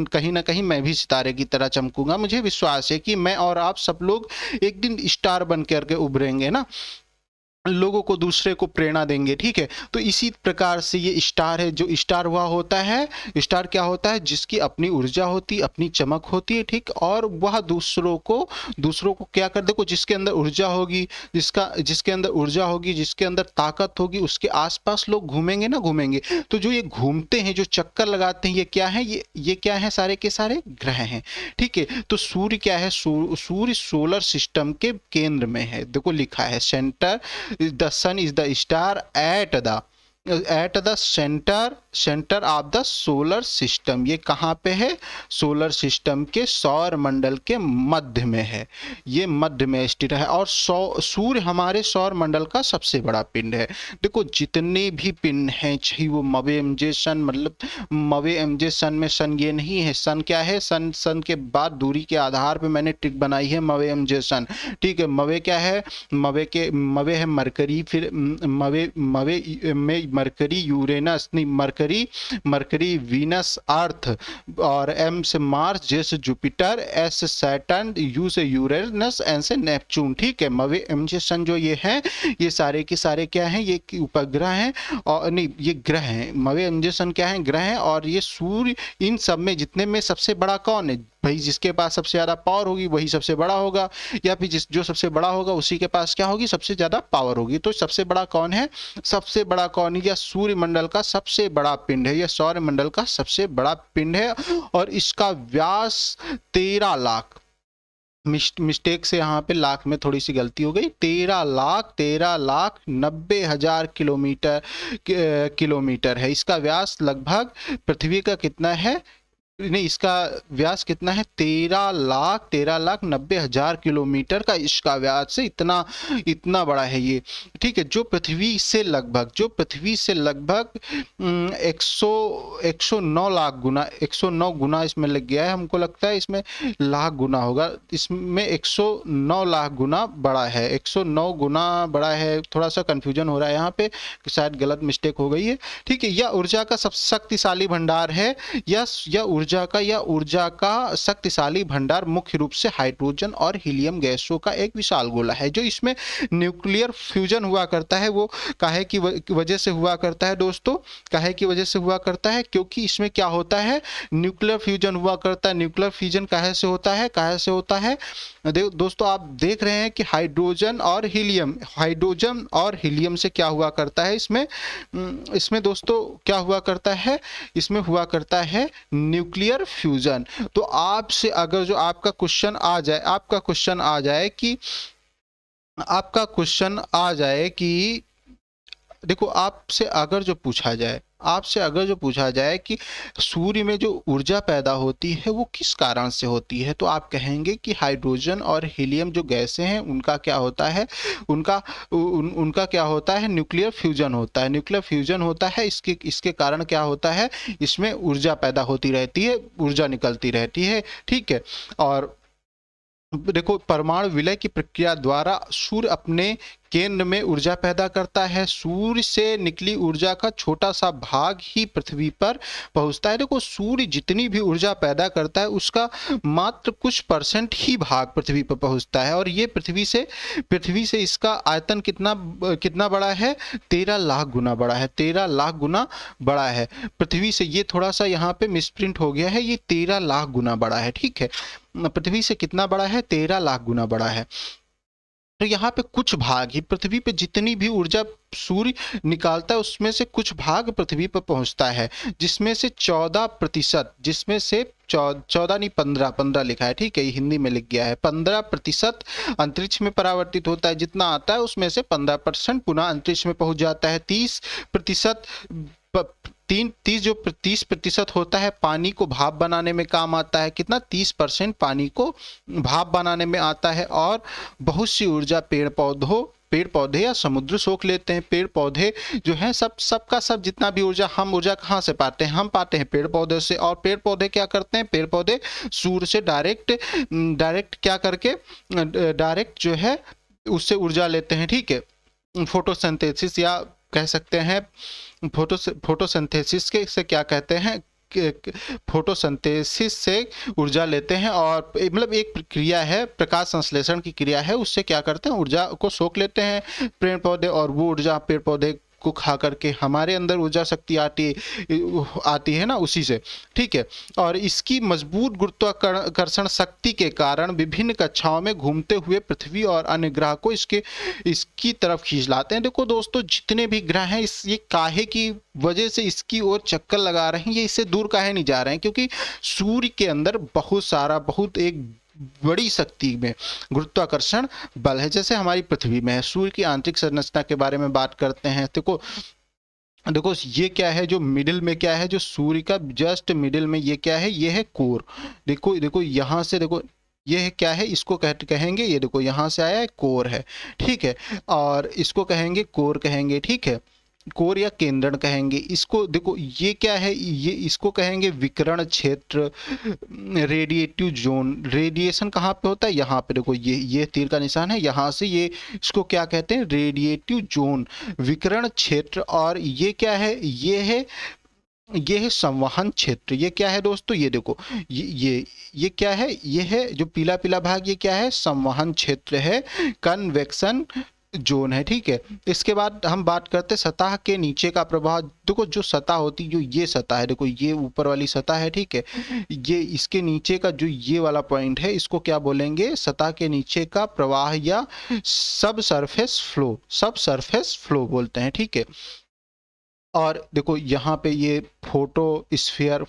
कहीं ना कहीं मैं भी सितारे की तरह चमकूंगा। मुझे विश्वास है कि मैं और आप सब लोग एक दिन स्टार बन करके उभरेंगे ना, लोगों को, दूसरे को प्रेरणा देंगे। ठीक है, तो इसी प्रकार से ये स्टार है। जो स्टार हुआ होता है, स्टार क्या होता है, जिसकी अपनी ऊर्जा होती, अपनी चमक होती है। ठीक, और वह दूसरों को क्या कर, देखो जिसके अंदर ऊर्जा होगी, जिसके अंदर ऊर्जा होगी, जिसके अंदर ताकत होगी, उसके आसपास लोग घूमेंगे ना, घूमेंगे। तो जो ये घूमते हैं, जो चक्कर लगाते हैं, ये क्या है, ये क्या है, सारे के सारे ग्रह हैं। ठीक है, तो सूर्य क्या है, सूर्य सोलर सिस्टम के केंद्र में है। देखो लिखा है centre, the sun is the star at the centre of the solar system. ये कहाँ पे है, सोलर सिस्टम के सौर मंडल के मध्य में है, ये मध्य में स्थित है। और सूर्य हमारे सौर मंडल का सबसे बड़ा पिंड है। देखो जितने भी पिंड हैं, चाहे वो मवे एमजे सन, मतलब मवे एमजे सन में सन ये नहीं है, सन क्या है, सन के बाद दूरी के आधार पे मैंने ट्रिक बनाई है, मवे एमजे सन। ठीक है, मवे क्या है, मवे है मरकरी, फिर मवे मवे में मरकरी, यूरेनस नहीं, मरकरी वीनस अर्थ, और एम से मार्स, जे से जुपिटर, एस से सैटर्न, यू से यूरेनस, एन से नेपच्यून। ठीक है, मवे एम जे सन जो ये हैं, ये सारे के सारे क्या हैं, ये उपग्रह हैं, और नहीं ये ग्रह हैं। मवे एम जे सन क्या है, ग्रह हैं। और ये सूर्य, इन सब में जितने में सबसे बड़ा कौन है भाई, जिसके पास सबसे ज्यादा पावर होगी वही सबसे बड़ा होगा, या फिर जो सबसे बड़ा होगा उसी के पास क्या होगी, सबसे ज्यादा पावर होगी। तो सबसे बड़ा कौन है, सबसे बड़ा कौन है, या सूर्य मंडल का सबसे बड़ा पिंड है, या सौर मंडल का सबसे बड़ा पिंड है। और इसका व्यास 13 लाख, मिस्टेक से यहाँ पे लाख में थोड़ी सी गलती हो गई, 13 लाख 90,000 किलोमीटर है इसका व्यास। लगभग पृथ्वी का कितना है, नहीं इसका व्यास कितना है, 13 लाख 90,000 किलोमीटर का इसका व्यास से, इतना इतना बड़ा है ये। ठीक है, जो पृथ्वी से लगभग 109 लाख गुना, 109 गुना इसमें लग गया है, हमको लगता है इसमें लाख गुना होगा, इसमें 109 लाख गुना बड़ा है, 109 गुना बड़ा है। थोड़ा सा कंफ्यूजन हो रहा है यहाँ पे, शायद गलत मिस्टेक हो गई है। ठीक है, यह ऊर्जा का सब शक्तिशाली भंडार है, यह ऊर्जा का शक्तिशाली भंडार मुख्य रूप से हाइड्रोजन और हीलियम गैसों का एक विशाल गोला है। जो इसमें न्यूक्लियर फ्यूजन हुआ करता है, वो काहे की वजह से हुआ करता है दोस्तों, काहे की वजह से हुआ करता है, क्योंकि इसमें क्या होता है, न्यूक्लियर फ्यूजन हुआ करता है। न्यूक्लियर फ्यूजन काहे से होता है, काहे से होता है, दोस्तों आप देख रहे हैं कि हाइड्रोजन और हीलियम से क्या हुआ करता है, इसमें दोस्तों क्या हुआ करता है, इसमें हुआ करता है न्यूक्लियर फ्यूजन। तो आपसे अगर जो आपका क्वेश्चन आ जाए कि देखो आपसे अगर जो पूछा जाए, आपसे अगर जो पूछा जाए कि सूर्य में जो ऊर्जा पैदा होती है वो किस कारण से होती है, तो आप कहेंगे कि हाइड्रोजन और हीलियम जो गैसें हैं उनका क्या होता है, उनका क्या होता है, न्यूक्लियर फ्यूजन होता है। न्यूक्लियर फ्यूजन होता है, इसके इसके कारण क्या होता है, इसमें ऊर्जा पैदा होती रहती है, ऊर्जा निकलती रहती है, ठीक है। और देखो, परमाणु विलय की प्रक्रिया द्वारा सूर्य अपने केंद्र में ऊर्जा पैदा करता है। सूर्य से निकली ऊर्जा का छोटा सा भाग ही पृथ्वी पर पहुंचता है। देखो, सूर्य जितनी भी ऊर्जा पैदा करता है उसका मात्र कुछ परसेंट ही भाग पृथ्वी पर पहुंचता है, और ये पृथ्वी से इसका आयतन कितना बड़ा है, 13 लाख गुना बड़ा है। 13 लाख गुना बड़ा है पृथ्वी से। ये थोड़ा सा यहाँ पे मिसप्रिंट हो गया है, ये 13 लाख गुना बड़ा है, ठीक है। पृथ्वी से कितना बड़ा है, 13 लाख गुना बड़ा है। तो यहाँ पे कुछ भाग ही, पृथ्वी पे जितनी भी ऊर्जा सूर्य निकालता है उसमें से कुछ भाग पृथ्वी पर पहुंचता है, जिसमें से 14%, जिसमें से 14 नहीं, 15 लिखा है, ठीक है, ये हिंदी में लिख गया है। 15% अंतरिक्ष में परावर्तित होता है। जितना आता है उसमें से 15% पुनः अंतरिक्ष में पहुंच जाता है। 30% 30% होता है पानी को भाप बनाने में काम आता है। कितना, 30% पानी को भाप बनाने में आता है। और बहुत सी ऊर्जा पेड़ पौधे या समुद्र सोख लेते हैं। पेड़ पौधे जो हैं, सबका सब जितना भी ऊर्जा, हम ऊर्जा कहाँ से पाते हैं, हम पाते हैं पेड़ पौधे से। और पेड़ पौधे क्या करते हैं, पेड़ पौधे सूर्य से डायरेक्ट क्या करके, डायरेक्ट जो है उससे ऊर्जा लेते हैं, ठीक है। फोटोसिंथेसिस, या कह सकते हैं फोटोसिंथेसिस के से क्या कहते हैं, फोटोसिंथेसिस से ऊर्जा लेते हैं। और मतलब एक प्रक्रिया है, प्रकाश संश्लेषण की क्रिया है, उससे क्या करते हैं, ऊर्जा को सोख लेते हैं पेड़ पौधे, और वो ऊर्जा पेड़ पौधे को खा करके हमारे अंदर ऊर्जा शक्ति आती है ना, उसी से, ठीक है। और इसकी मजबूत गुरुत्वाकर्षण शक्ति के कारण विभिन्न कक्षाओं में घूमते हुए पृथ्वी और अन्य ग्रह को इसकी तरफ खींच लाते हैं। देखो दोस्तों, जितने भी ग्रह हैं, ये काहे की वजह से इसकी ओर चक्कर लगा रहे हैं, ये इससे दूर काहे नहीं जा रहे हैं, क्योंकि सूर्य के अंदर बहुत एक बड़ी शक्ति में गुरुत्वाकर्षण बल है, जैसे हमारी पृथ्वी में है। सूर्य की आंतरिक संरचना के बारे में बात करते हैं। देखो ये क्या है, जो मिडिल में क्या है, जो सूर्य का जस्ट मिडिल में ये क्या है, ये है कोर। देखो यहाँ से देखो, ये है क्या है, इसको कहेंगे, ये देखो यहाँ से आया है, कोर है, ठीक है। और इसको कहेंगे कोर कहेंगे, ठीक है, कोर या केंद्रण कहेंगे इसको। देखो ये क्या है, ये इसको कहेंगे विकिरण क्षेत्र, रेडिएटिव जोन। रेडिएशन कहाँ पे होता है, यहाँ पे देखो, ये तीर का निशान है, यहाँ से ये, इसको क्या कहते हैं, रेडिएटिव जोन, विकिरण क्षेत्र। और ये क्या है, ये है संवहन क्षेत्र। ये क्या है दोस्तों, ये देखो, ये क्या है, ये है जो पीला पीला भाग, ये क्या है, संवहन क्षेत्र है, कन्वेक्शन जोन है, ठीक है। इसके बाद हम बात करते हैं सतह के नीचे का प्रभाव। देखो जो सतह होती है, जो ये सतह है, देखो ये ऊपर वाली सतह है, ठीक है, ये इसके नीचे का जो ये वाला पॉइंट है, इसको क्या बोलेंगे, सतह के नीचे का प्रवाह या सब सरफेस फ्लो बोलते हैं, ठीक है। और देखो यहाँ पे ये फोटोस्फीयर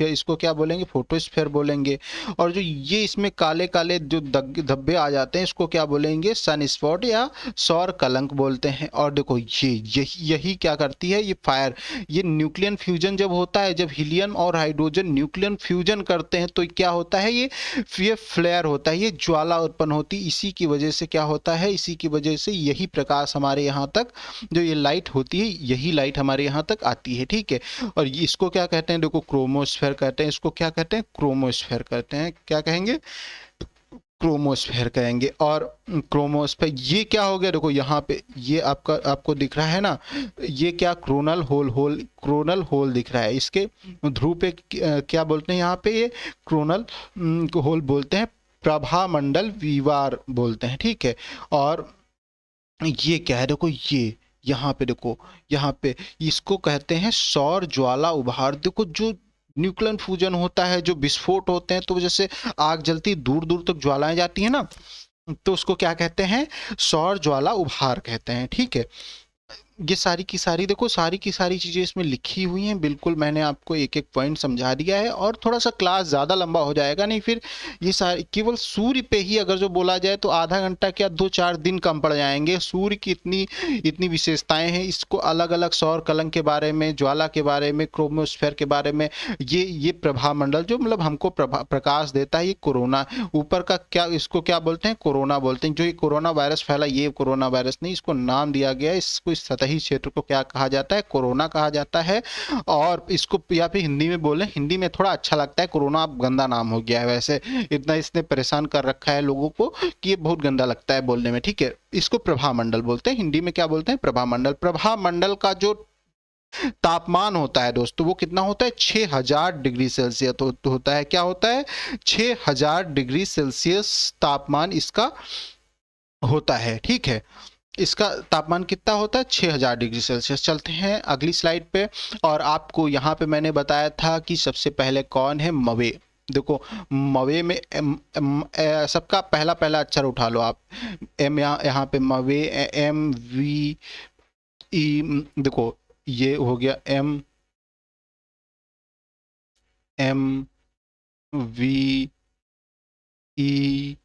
इसको क्या बोलेंगे, फोटोस्फीयर बोलेंगे। और जो ये इसमें काले काले जो धब्बे आ जाते हैं, इसको क्या बोलेंगे, सन स्पॉट या सौर कलंक बोलते हैं। और देखो यही क्या करती है, ये न्यूक्लियन फ्यूजन जब होता है, जब हीलियम और हाइड्रोजन न्यूक्लियन फ्यूजन करते हैं, तो क्या होता है, ये फ्लेयर होता है, ये ज्वाला उत्पन्न होती है। इसी की वजह से क्या होता है, इसी की वजह से यही प्रकाश हमारे यहाँ तक, जो ये लाइट होती है, यही लाइट हमारे यहाँ तक आती है, ठीक है। और इसको क्या कहते हैं, देखो क्रोमोस्फेयर कहते हैं, इसको क्या कहते हैं, क्रोमोस्फेयर कहते हैं, क्या कहेंगे, क्रोमोस्फेयर कहेंगे। और क्रोमोस्फेयर ये क्या हो गया, देखो यहाँ पे ये आपको दिख रहा है ना, ये क्या, क्रोनल होल दिख रहा है। इसके ध्रुव पे क्या बोलते हैं, यहाँ पे ये क्रोनल होल बोलते हैं, प्रभामंडल विवार बोलते हैं, ठीक है। और ये क्या है, देखो ये यहाँ पे देखो, यहाँ पे इसको कहते हैं सौर ज्वाला उभार। देखो जो न्यूक्लियन फ्यूजन होता है, जो विस्फोट होते हैं, तो जैसे आग जलती दूर दूर तक ज्वालाएं जाती है ना, तो उसको क्या कहते हैं, सौर ज्वाला उभार कहते हैं, ठीक है। ये सारी की सारी देखो, सारी की सारी चीज़ें इसमें लिखी हुई हैं। बिल्कुल मैंने आपको एक एक पॉइंट समझा दिया है, और थोड़ा सा क्लास ज़्यादा लंबा हो जाएगा, नहीं फिर ये सारी केवल सूर्य पे ही अगर जो बोला जाए तो आधा घंटा क्या 2-4 दिन कम पड़ जाएंगे। सूर्य की इतनी इतनी विशेषताएं हैं, इसको अलग अलग सौर कलंक के बारे में, ज्वाला के बारे में, क्रोमोस्फेयर के बारे में, ये प्रभा मंडल जो मतलब हमको प्रकाश देता है, ये कोरोना ऊपर का क्या, इसको क्या बोलते हैं, कोरोना बोलते हैं। जो ये कोरोना वायरस फैला, ये कोरोना वायरस नहीं, इसको नाम दिया गया है, इसको इस सतही क्षेत्र को क्या कहा जाता है, कोरोना कहा जाता है। और इसको या फिर हिंदी में बोले, हिंदी में थोड़ा अच्छा लगता है, कोरोना अब गंदा नाम हो गया है वैसे, इतना इसने परेशान कर रखा है लोगों को कि ये बहुत गंदा लगता है बोलने में, ठीक है। इसको प्रभा मंडल बोलते हैं, हिंदी में क्या बोलते हैं, प्रभा मंडल। प्रभा मंडल का जो तापमान होता है दोस्तों, वो कितना होता है, 6000 डिग्री सेल्सियस होता है। क्या होता है, 6000 डिग्री सेल्सियस तापमान इसका होता है, ठीक है। इसका तापमान कितना होता है, 6000 डिग्री सेल्सियस। चलते हैं अगली स्लाइड पे। और आपको यहाँ पे मैंने बताया था कि सबसे पहले कौन है, मवे। देखो मवे में सबका पहला पहला अक्षर उठा लो आप, एम, यहाँ पे मवे, एम वी ई, देखो ये हो गया एम, एम वी ई,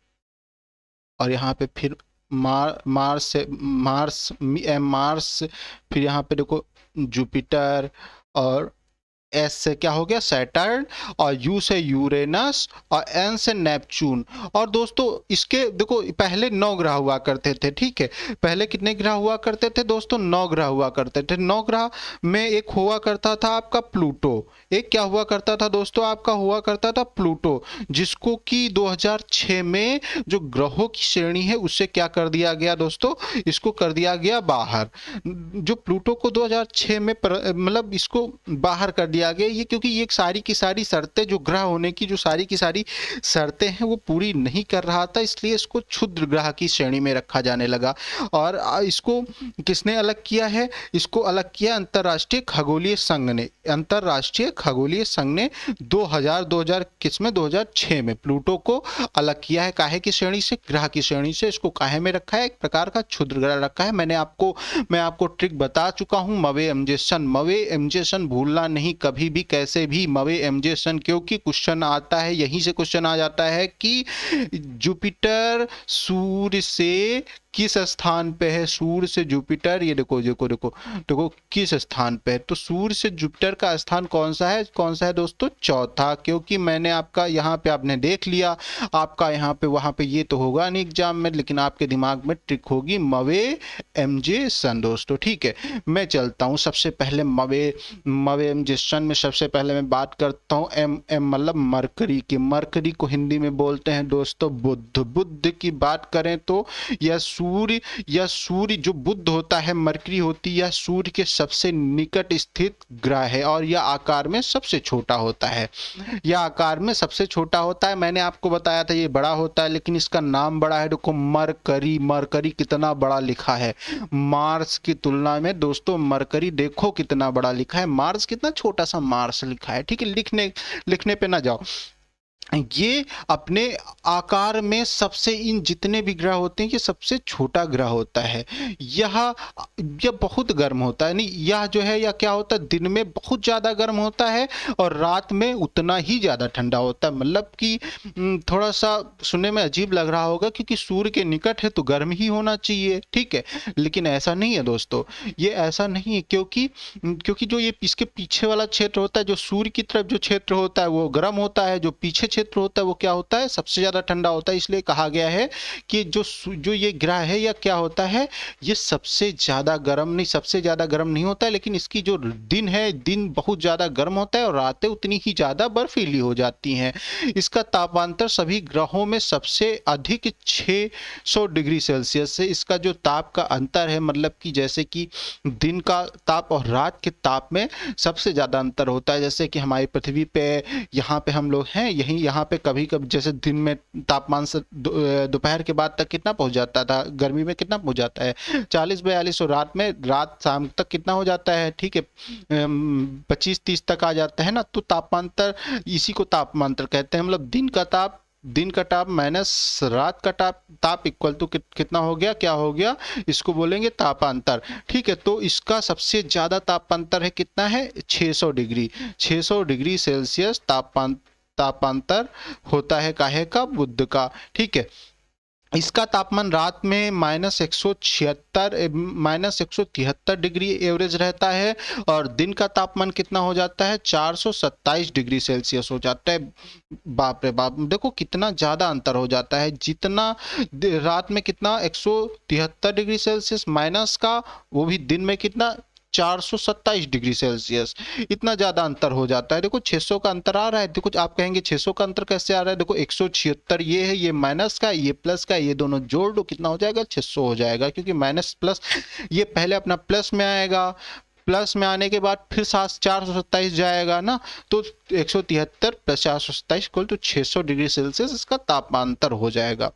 और यहाँ पे फिर मार्स, मार्स, फिर यहाँ पे देखो जुपिटर, और एस से क्या हो गया, सैटर्न, और यू से यूरेनस, और एन से नेपच्यून। और दोस्तों इसके देखो पहले 9 ग्रह हुआ करते थे, ठीक है। पहले कितने ग्रह हुआ करते थे दोस्तों, 9 ग्रह हुआ करते थे। 9 ग्रह में एक हुआ करता था आपका प्लूटो। एक क्या हुआ करता था दोस्तों, आपका हुआ करता था प्लूटो, जिसको कि 2006 में जो ग्रहों की श्रेणी है उससे क्या कर दिया गया दोस्तों, इसको कर दिया गया बाहर। जो प्लूटो को 2006 में मतलब इसको बाहर कर दिया गया, ये क्योंकि ये सारी की सारी शर्तें, जो ग्रह होने की जो सारी की सारी शर्तें हैं वो पूरी नहीं कर रहा था, इसलिए इसको क्षुद्र ग्रह की श्रेणी में रखा जाने लगा। और इसको किसने अलग किया है, इसको अलग किया अंतरराष्ट्रीय खगोलीय संघ ने। अंतरराष्ट्रीय खगोलीय संघ ने 2000 किस में, 2006 में प्लूटो को अलग किया है। काहे की श्रेणी से, ग्रह की श्रेणी से। इसको काहे में रखा है, एक प्रकार का क्षुद्र ग्रह रखा है। मैं आपको ट्रिक बता चुका हूं, मवे एमजे सन, मवे एमजे सन भूलना नहीं कभी भी, कैसे भी, मवे एमजे सन। क्योंकि क्वेश्चन आता है, यहीं से क्वेश्चन आ जाता है कि जुपिटर सूर्य से किस स्थान पे है, सूर्य से जुपिटर, ये देखो देखो देखो देखो किस स्थान पे है। तो सूर्य से जुपिटर का स्थान कौन सा है, कौन सा है दोस्तों, चौथा। क्योंकि मैंने आपका यहाँ पे आपने देख लिया, आपका यहाँ पे वहां पे ये तो होगा नहीं एग्जाम में, लेकिन आपके दिमाग में ट्रिक होगी, मवे एमजे सन दोस्तों, ठीक है। मैं चलता हूँ सबसे पहले मवे एमजे सन में सबसे पहले मैं बात करता हूँ एम मतलब मरकरी की। मरकरी को हिंदी में बोलते हैं दोस्तों बुध। बुध की बात करें तो यह सूर्य जो बुध होता है, मरकरी होती है, यह सूर्य के सबसे निकट स्थित ग्रह है, और यह आकार में सबसे छोटा होता है। यह आकार में सबसे छोटा होता है। मैंने आपको बताया था ये बड़ा होता है, लेकिन इसका नाम बड़ा है। देखो मरकरी, मरकरी कितना बड़ा लिखा है मार्स की तुलना में दोस्तों। मरकरी देखो कितना बड़ा लिखा है, मार्स कितना छोटा सा मार्स लिखा है, ठीक है। लिखने पे ना जाओ। ये अपने आकार में सबसे, इन जितने भी ग्रह होते हैं ये सबसे छोटा ग्रह होता है। यह बहुत गर्म होता है, नहीं यह जो है यह क्या होता है, दिन में बहुत ज़्यादा गर्म होता है और रात में उतना ही ज़्यादा ठंडा होता है। मतलब कि थोड़ा सा सुनने में अजीब लग रहा होगा, क्योंकि सूर्य के निकट है तो गर्म ही होना चाहिए, ठीक है। लेकिन ऐसा नहीं है दोस्तों, ये ऐसा नहीं है, क्योंकि जो ये इसके पीछे वाला क्षेत्र होता है, जो सूर्य की तरफ जो क्षेत्र होता है वो गर्म होता है, जो पीछे क्षेत्र होता है वो क्या होता है, सबसे ज्यादा ठंडा होता है। इसलिए कहा गया है कि जो ये ग्रह है यह क्या होता है, ये सबसे ज्यादा गर्म नहीं, सबसे ज्यादा गर्म नहीं होता है, लेकिन इसकी जो दिन है, दिन बहुत ज्यादा गर्म होता है और रातें उतनी ही ज्यादा बर्फीली हो जाती हैं। इसका तापांतर सभी ग्रहों में सबसे अधिक 600 डिग्री सेल्सियस से इसका जो ताप का अंतर है, मतलब कि जैसे कि दिन का ताप और रात के ताप में सबसे ज्यादा अंतर होता है। जैसे कि हमारी पृथ्वी पे यहाँ पे हम लोग हैं, यहाँ पे कभी कभी जैसे दिन में तापमान से दोपहर के बाद तक कितना पहुंच जाता था, गर्मी में कितना पहुंच जाता है 40-42, और रात शाम तक कितना हो जाता है, ठीक है 25-30 तक आ जाता है ना। तो तापमांतर, इसी को तापमांतर कहते हैं। मतलब दिन का ताप दिन का ताप माइनस रात का ताप इक्वल टू कितना हो गया, क्या हो गया, इसको बोलेंगे तापांतर। ठीक है, तो इसका सबसे ज्यादा तापांतर है कितना है, 600 डिग्री। 600 डिग्री सेल्सियस तापांतर होता है काहे का, बुध का। ठीक है, इसका तापमान रात में -173 डिग्री एवरेज रहता है और दिन का तापमान कितना हो जाता है, 427 डिग्री सेल्सियस हो जाता है। बाप रे बाप, देखो कितना ज्यादा अंतर हो जाता है। जितना रात में कितना 173 डिग्री सेल्सियस माइनस का, वो भी दिन में कितना 427 डिग्री सेल्सियस, इतना ज्यादा अंतर हो जाता है। देखो 600 का अंतर आ रहा है। देखो आप कहेंगे 600 का अंतर कैसे आ रहा है, देखो 176 ये है, ये माइनस का, ये प्लस का, ये दोनों जोड़ दो कितना हो जाएगा, 600 हो जाएगा। क्योंकि माइनस प्लस ये पहले अपना प्लस में आएगा, प्लस में आने के बाद फिर 427 जाएगा ना, तो 173 plus 427 equal to 600 degree Celsius इसका तापांतर हो जाएगा।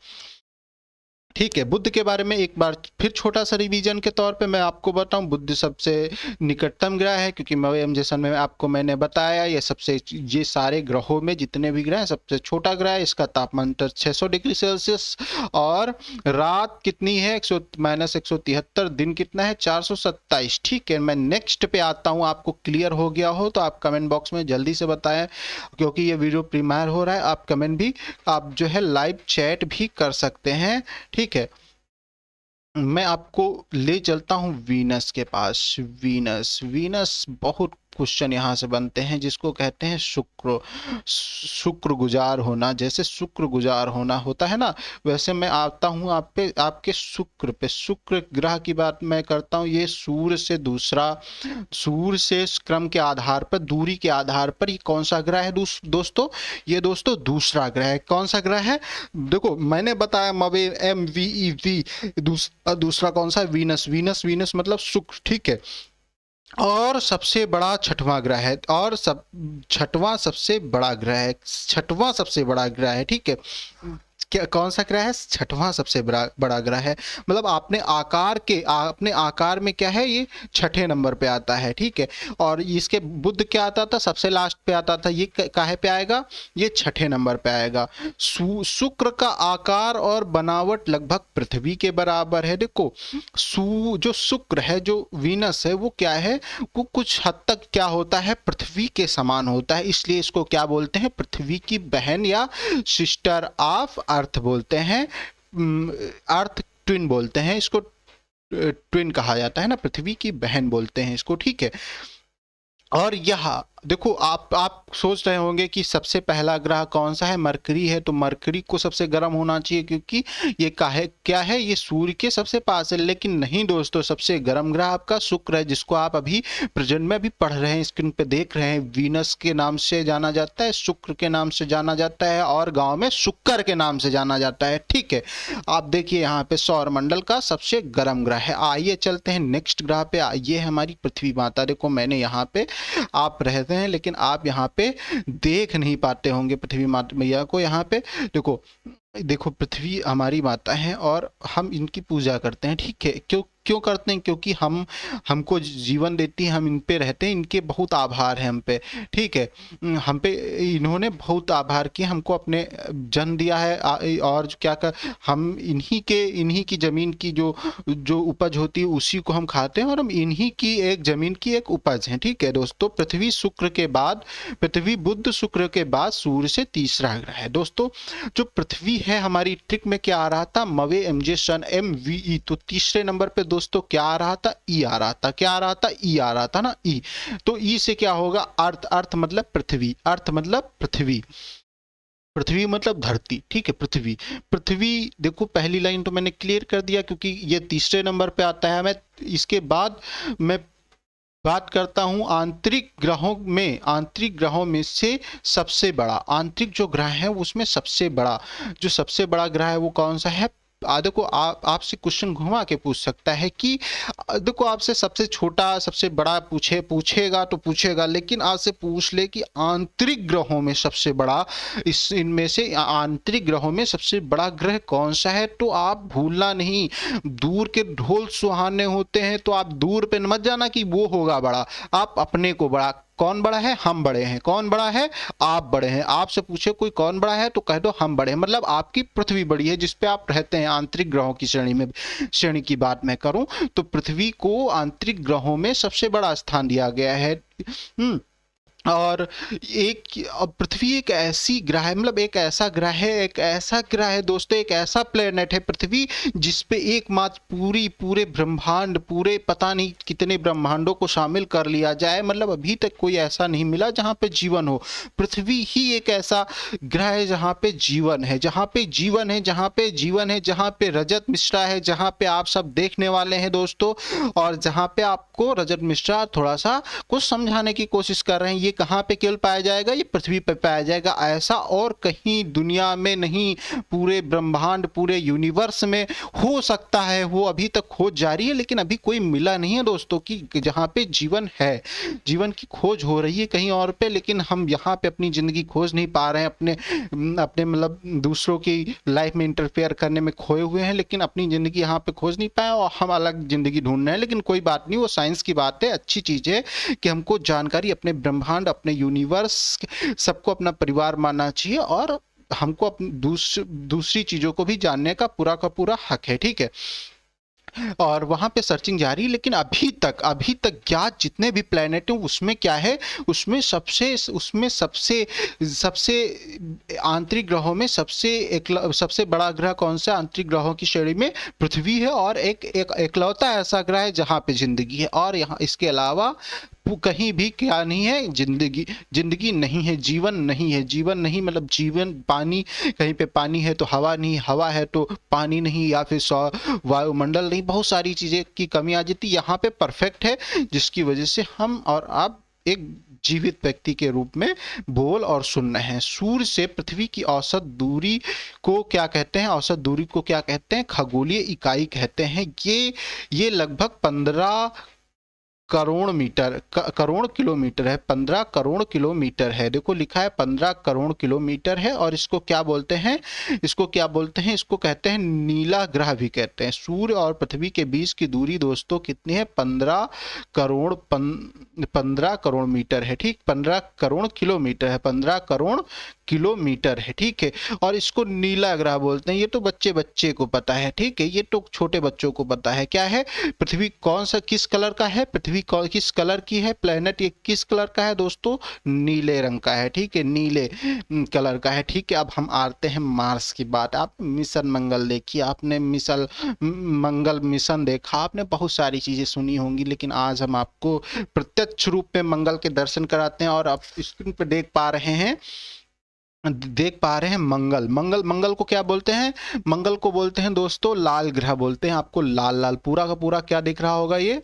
ठीक है, बुध के बारे में एक बार फिर छोटा सा रिवीजन के तौर पे मैं आपको बताऊं, बुध सबसे निकटतम ग्रह है, क्योंकि जैसा मैंने बताया ये सारे ग्रहों में जितने भी ग्रह हैं सबसे छोटा ग्रह है। इसका तापमान 600 डिग्री सेल्सियस और रात कितनी है, -173, दिन कितना है 427। ठीक है, मैं नेक्स्ट पे आता हूँ, आपको क्लियर हो गया हो तो आप कमेंट बॉक्स में जल्दी से बताएं, क्योंकि ये वीडियो प्रीमियर हो रहा है। आप कमेंट भी, आप जो है लाइव चैट भी कर सकते हैं। ठीक है, मैं आपको ले चलता हूं वीनस के पास। वीनस बहुत क्वेश्चन यहाँ से बनते हैं, जिसको कहते हैं शुक्रगुजार होना। जैसे शुक्रगुजार होना होता है ना, वैसे मैं आता हूँ आपके शुक्र ग्रह की बात मैं करता हूँ। ये सूर्य से क्रम के आधार पर, दूरी के आधार पर ये कौन सा ग्रह है दोस्तों, ये दोस्तों दूसरा ग्रह है। कौन सा ग्रह है, देखो मैंने बताया MVEV, दूसरा कौन सा है, वीनस मतलब शुक्र। ठीक है, और सबसे बड़ा छठवां ग्रह है, और छठवां सबसे बड़ा ग्रह है। ठीक है, क्या कौन सा ग्रह है, छठवां सबसे बड़ा ग्रह है। मतलब अपने आकार में क्या है, ये छठे नंबर पे आता है। ठीक है, और इसके बुध क्या आता था, सबसे लास्ट पे आता था। ये काहे पे आएगा, ये छठे नंबर पे आएगा। शुक्र का आकार और बनावट लगभग पृथ्वी के बराबर है। देखो जो शुक्र है, जो वीनस है, वो क्या है, वो कुछ हद तक क्या होता है, पृथ्वी के समान होता है। इसलिए इसको क्या बोलते हैं, पृथ्वी की बहन या सिस्टर ऑफ अर्थ बोलते हैं। अर्थ ट्विन बोलते हैं इसको, ट्विन कहा जाता है ना, पृथ्वी की बहन बोलते हैं इसको। ठीक है, और यह देखो आप सोच रहे होंगे कि सबसे पहला ग्रह कौन सा है, मरकरी है। तो मरकरी को सबसे गर्म होना चाहिए, क्योंकि ये क्या है, ये सूर्य के सबसे पास है। लेकिन नहीं दोस्तों, सबसे गर्म ग्रह आपका शुक्र है, जिसको आप अभी प्रेजेंट में भी पढ़ रहे हैं, स्क्रीन पे देख रहे हैं। वीनस के नाम से जाना जाता है, शुक्र के नाम से जाना जाता है, और गाँव में शुक्र के नाम से जाना जाता है। ठीक है, आप देखिए यहाँ पे सौर मंडल का सबसे गर्म ग्रह है। आइए चलते हैं नेक्स्ट ग्रह पे। ये हमारी पृथ्वी माता। देखो मैंने यहाँ पे, आप रहते हैं लेकिन आप यहाँ पे देख नहीं पाते होंगे पृथ्वी माता मैया को। यहाँ पे देखो पृथ्वी हमारी माता है और हम इनकी पूजा करते हैं। ठीक है, क्यों करते हैं, क्योंकि हमको जीवन देती है, हम इन पे रहते हैं, इनके बहुत आभार है हम पे। ठीक है, हम पे इन्होंने बहुत आभार किया, हमको अपने जन्म दिया है, और क्या कर, हम इन्हीं की जमीन की जो उपज होती है उसी को हम खाते हैं, और हम इन्हीं की एक जमीन की एक उपज है। ठीक है दोस्तों, पृथ्वी बुध शुक्र के बाद सूर्य से तीसरा ग्रह है। दोस्तों जो पृथ्वी है हमारी, ट्रिक में क्या आ रहा था, मवे एमजे सन MVE, तो तीसरे नंबर पे दोस्तों क्या आ रहा था, ई आ रहा था। क्या आ रहा था, ई आ रहा था ना, ई। तो ई से क्या होगा, अर्थ मतलब पृथ्वी, पृथ्वी मतलब धरती। ठीक है, पृथ्वी देखो पहली लाइन तो मैंने क्लियर कर दिया, क्योंकि ये तीसरे नंबर पे आता है। मैं इसके बाद मैं बात करता हूं आंतरिक ग्रहों में से सबसे बड़ा, आंतरिक जो ग्रह है उसमें सबसे बड़ा ग्रह है वो कौन सा है। देखो आपसे क्वेश्चन घुमा के पूछ सकता है कि देखो आपसे सबसे छोटा सबसे बड़ा पूछेगा तो पूछेगा, लेकिन आपसे पूछ ले कि आंतरिक ग्रहों में सबसे बड़ा, इनमें से आंतरिक ग्रहों में सबसे बड़ा ग्रह कौन सा है, तो आप भूलना नहीं। दूर के ढोल सुहाने होते हैं, तो आप दूर पे मत जाना कि वो होगा बड़ा, आप अपने को बड़ा कौन बड़ा है? हम बड़े हैं। कौन बड़ा है? आप बड़े हैं। आपसे पूछे कोई कौन बड़ा है तो कह दो हम बड़े हैं, मतलब आपकी पृथ्वी बड़ी है जिस पे आप रहते हैं। आंतरिक ग्रहों की श्रेणी की बात मैं करूं तो पृथ्वी को आंतरिक ग्रहों में सबसे बड़ा स्थान दिया गया है। और पृथ्वी एक ऐसी ग्रह है, मतलब एक ऐसा ग्रह है, एक ऐसा ग्रह है दोस्तों, एक ऐसा प्लेनेट है पृथ्वी जिसपे एकमात्र पूरे ब्रह्मांड, पूरे पता नहीं कितने ब्रह्मांडों को शामिल कर लिया जाए, मतलब अभी तक कोई ऐसा नहीं मिला जहां पे जीवन हो। पृथ्वी ही एक ऐसा ग्रह है जहां पे जीवन है, जहां पे जीवन है, जहां पे जीवन है, जहां पे रजत मिश्रा है, जहां पे आप सब देखने वाले हैं दोस्तों, और जहां पे आपको रजत मिश्रा थोड़ा सा कुछ समझाने की कोशिश कर रहे हैं। ये कहाँ पे केवल पाया जाएगा? ये पृथ्वी पे पाया जाएगा, ऐसा और कहीं दुनिया में नहीं, पूरे ब्रह्मांड, पूरे यूनिवर्स में हो सकता है। वो अभी तक खोज जारी है लेकिन अभी कोई मिला नहीं है दोस्तों कि जहाँ पे जीवन है। जीवन की खोज हो रही है कहीं और पे, लेकिन हम यहाँ पे अपनी ज़िंदगी खोज नहीं पा रहे हैं। अपने अपने मतलब दूसरों की लाइफ में इंटरफेयर करने में खोए हुए हैं, लेकिन अपनी ज़िंदगी यहाँ पे खोज नहीं पाए और हम अलग ज़िंदगी ढूंढ रहे हैं। लेकिन कोई बात नहीं, वो साइंस की बात है, अच्छी चीज़ है कि हमको जानकारी अपने ब्रह्मांड, अपने यूनिवर्स, सबको अपना परिवार मानना चाहिए और हमको अपनी दूसरी चीज़ों को भी जानने का पूरा हक है। ठीक है, और वहां पे सर्चिंग जारी है, लेकिन अभी तक ज्ञात जितने भी प्लेनेट हैं उसमें क्या है, उसमें सबसे सबसे आंतरिक ग्रहों में सबसे बड़ा ग्रह कौन सा? आंतरिक ग्रहों की श्रेणी में पृथ्वी है, और एकलौता ऐसा ग्रह है जहां पे जिंदगी है। और यहाँ इसके अलावा कहीं भी क्या नहीं है? जिंदगी नहीं है, जीवन नहीं है। जीवन नहीं मतलब जीवन, पानी, कहीं पे पानी है तो हवा नहीं, हवा है तो पानी नहीं, या फिर वायुमंडल नहीं, बहुत सारी चीजें की कमी आ जाती। यहाँ पे परफेक्ट है, जिसकी वजह से हम और आप एक जीवित व्यक्ति के रूप में बोल और सुन रहे हैं। सूर्य से पृथ्वी की औसत दूरी को क्या कहते हैं? औसत दूरी को क्या कहते हैं? खगोलीय इकाई कहते हैं। ये लगभग 15 करोड़ मीटर, करोड़ किलोमीटर है। 15 करोड़ किलोमीटर है। देखो लिखा है 15 करोड़ किलोमीटर है। और इसको क्या बोलते हैं? इसको कहते हैं नीला ग्रह भी कहते हैं। सूर्य और पृथ्वी के बीच की दूरी दोस्तों कितनी है? 15 करोड़ मीटर है। ठीक, 15 करोड़ किलोमीटर है, 15 करोड़ किलोमीटर है। ठीक है, और इसको नीला ग्रह बोलते हैं। ये तो बच्चे को पता है। ठीक है, ये तो छोटे बच्चों को पता है। क्या है? पृथ्वी कौन सा, किस कलर का है? पृथ्वी किस कलर की है? प्लेनेट ये किस कलर का है दोस्तों? नीले रंग का है। ठीक है, नीले कलर का है। ठीक है, अब हम आते हैं मार्स की बात। आप मिशन मंगल देखिए, आपने मंगल मिशन देखा, आपने बहुत सारी चीजें सुनी होंगी, लेकिन आज हम आपको प्रत्यक्ष रूप में मंगल के दर्शन कराते हैं। और आप स्क्रीन पर देख पा रहे हैं मंगल को क्या बोलते हैं? मंगल को बोलते हैं दोस्तों लाल ग्रह बोलते हैं। आपको लाल लाल पूरा का पूरा क्या दिख रहा होगा? ये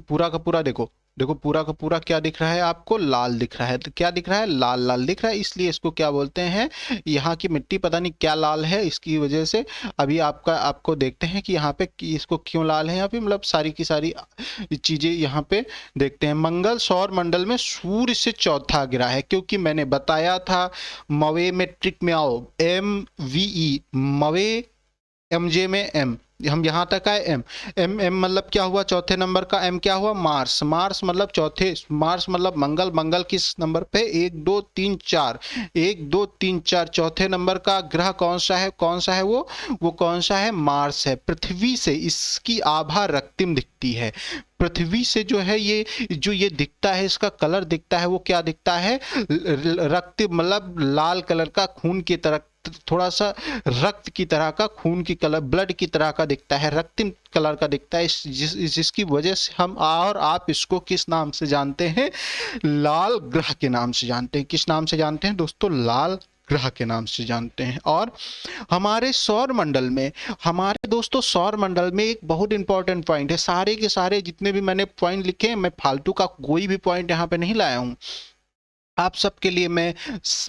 पूरा का पूरा देखो पूरा का पूरा क्या दिख रहा है? आपको लाल दिख रहा है। तो क्या दिख रहा है? लाल लाल दिख रहा है, इसलिए इसको क्या बोलते हैं? यहाँ की मिट्टी पता नहीं क्या लाल है, इसकी वजह से अभी आपको देखते हैं कि यहाँ पे इसको क्यों लाल है। यहाँ पे मतलब सारी की सारी चीजें यहाँ पे देखते हैं। मंगल सौर मंडल में सूर्य से चौथा ग्रह है, क्योंकि मैंने बताया था मवे में ट्रिक में आओ, MVE मवे, MJ में M, हम यहाँ तक आए। एम मतलब क्या हुआ? चौथे नंबर का M क्या हुआ? मार्स मतलब चौथे, मार्स मतलब मंगल किस नंबर पे? 1 2 3 4, 1 2 3 4 चौथे नंबर का ग्रह कौन सा है? वो कौन सा है? मार्स है। पृथ्वी से इसकी आभा रक्तिम दिखती है। पृथ्वी से जो है ये दिखता है, इसका कलर दिखता है, वो क्या दिखता है? रक्त, मतलब लाल कलर का, खून की तरह, थोड़ा सा रक्त की तरह का, खून की कलर, ब्लड की तरह का दिखता है, रक्तिम कलर का दिखता है। जिसकी वजह से हम और आप इसको किस नाम से जानते हैं? लाल ग्रह के नाम से जानते हैं। किस नाम से जानते हैं दोस्तों? लाल ग्रह के नाम से जानते हैं। और हमारे सौर मंडल में, सौर मंडल में एक बहुत इंपॉर्टेंट पॉइंट है। सारे के सारे जितने भी मैंने पॉइंट लिखे हैं, मैं फालतू का कोई भी पॉइंट यहाँ पे नहीं लाया हूँ। आप सबके लिए मैं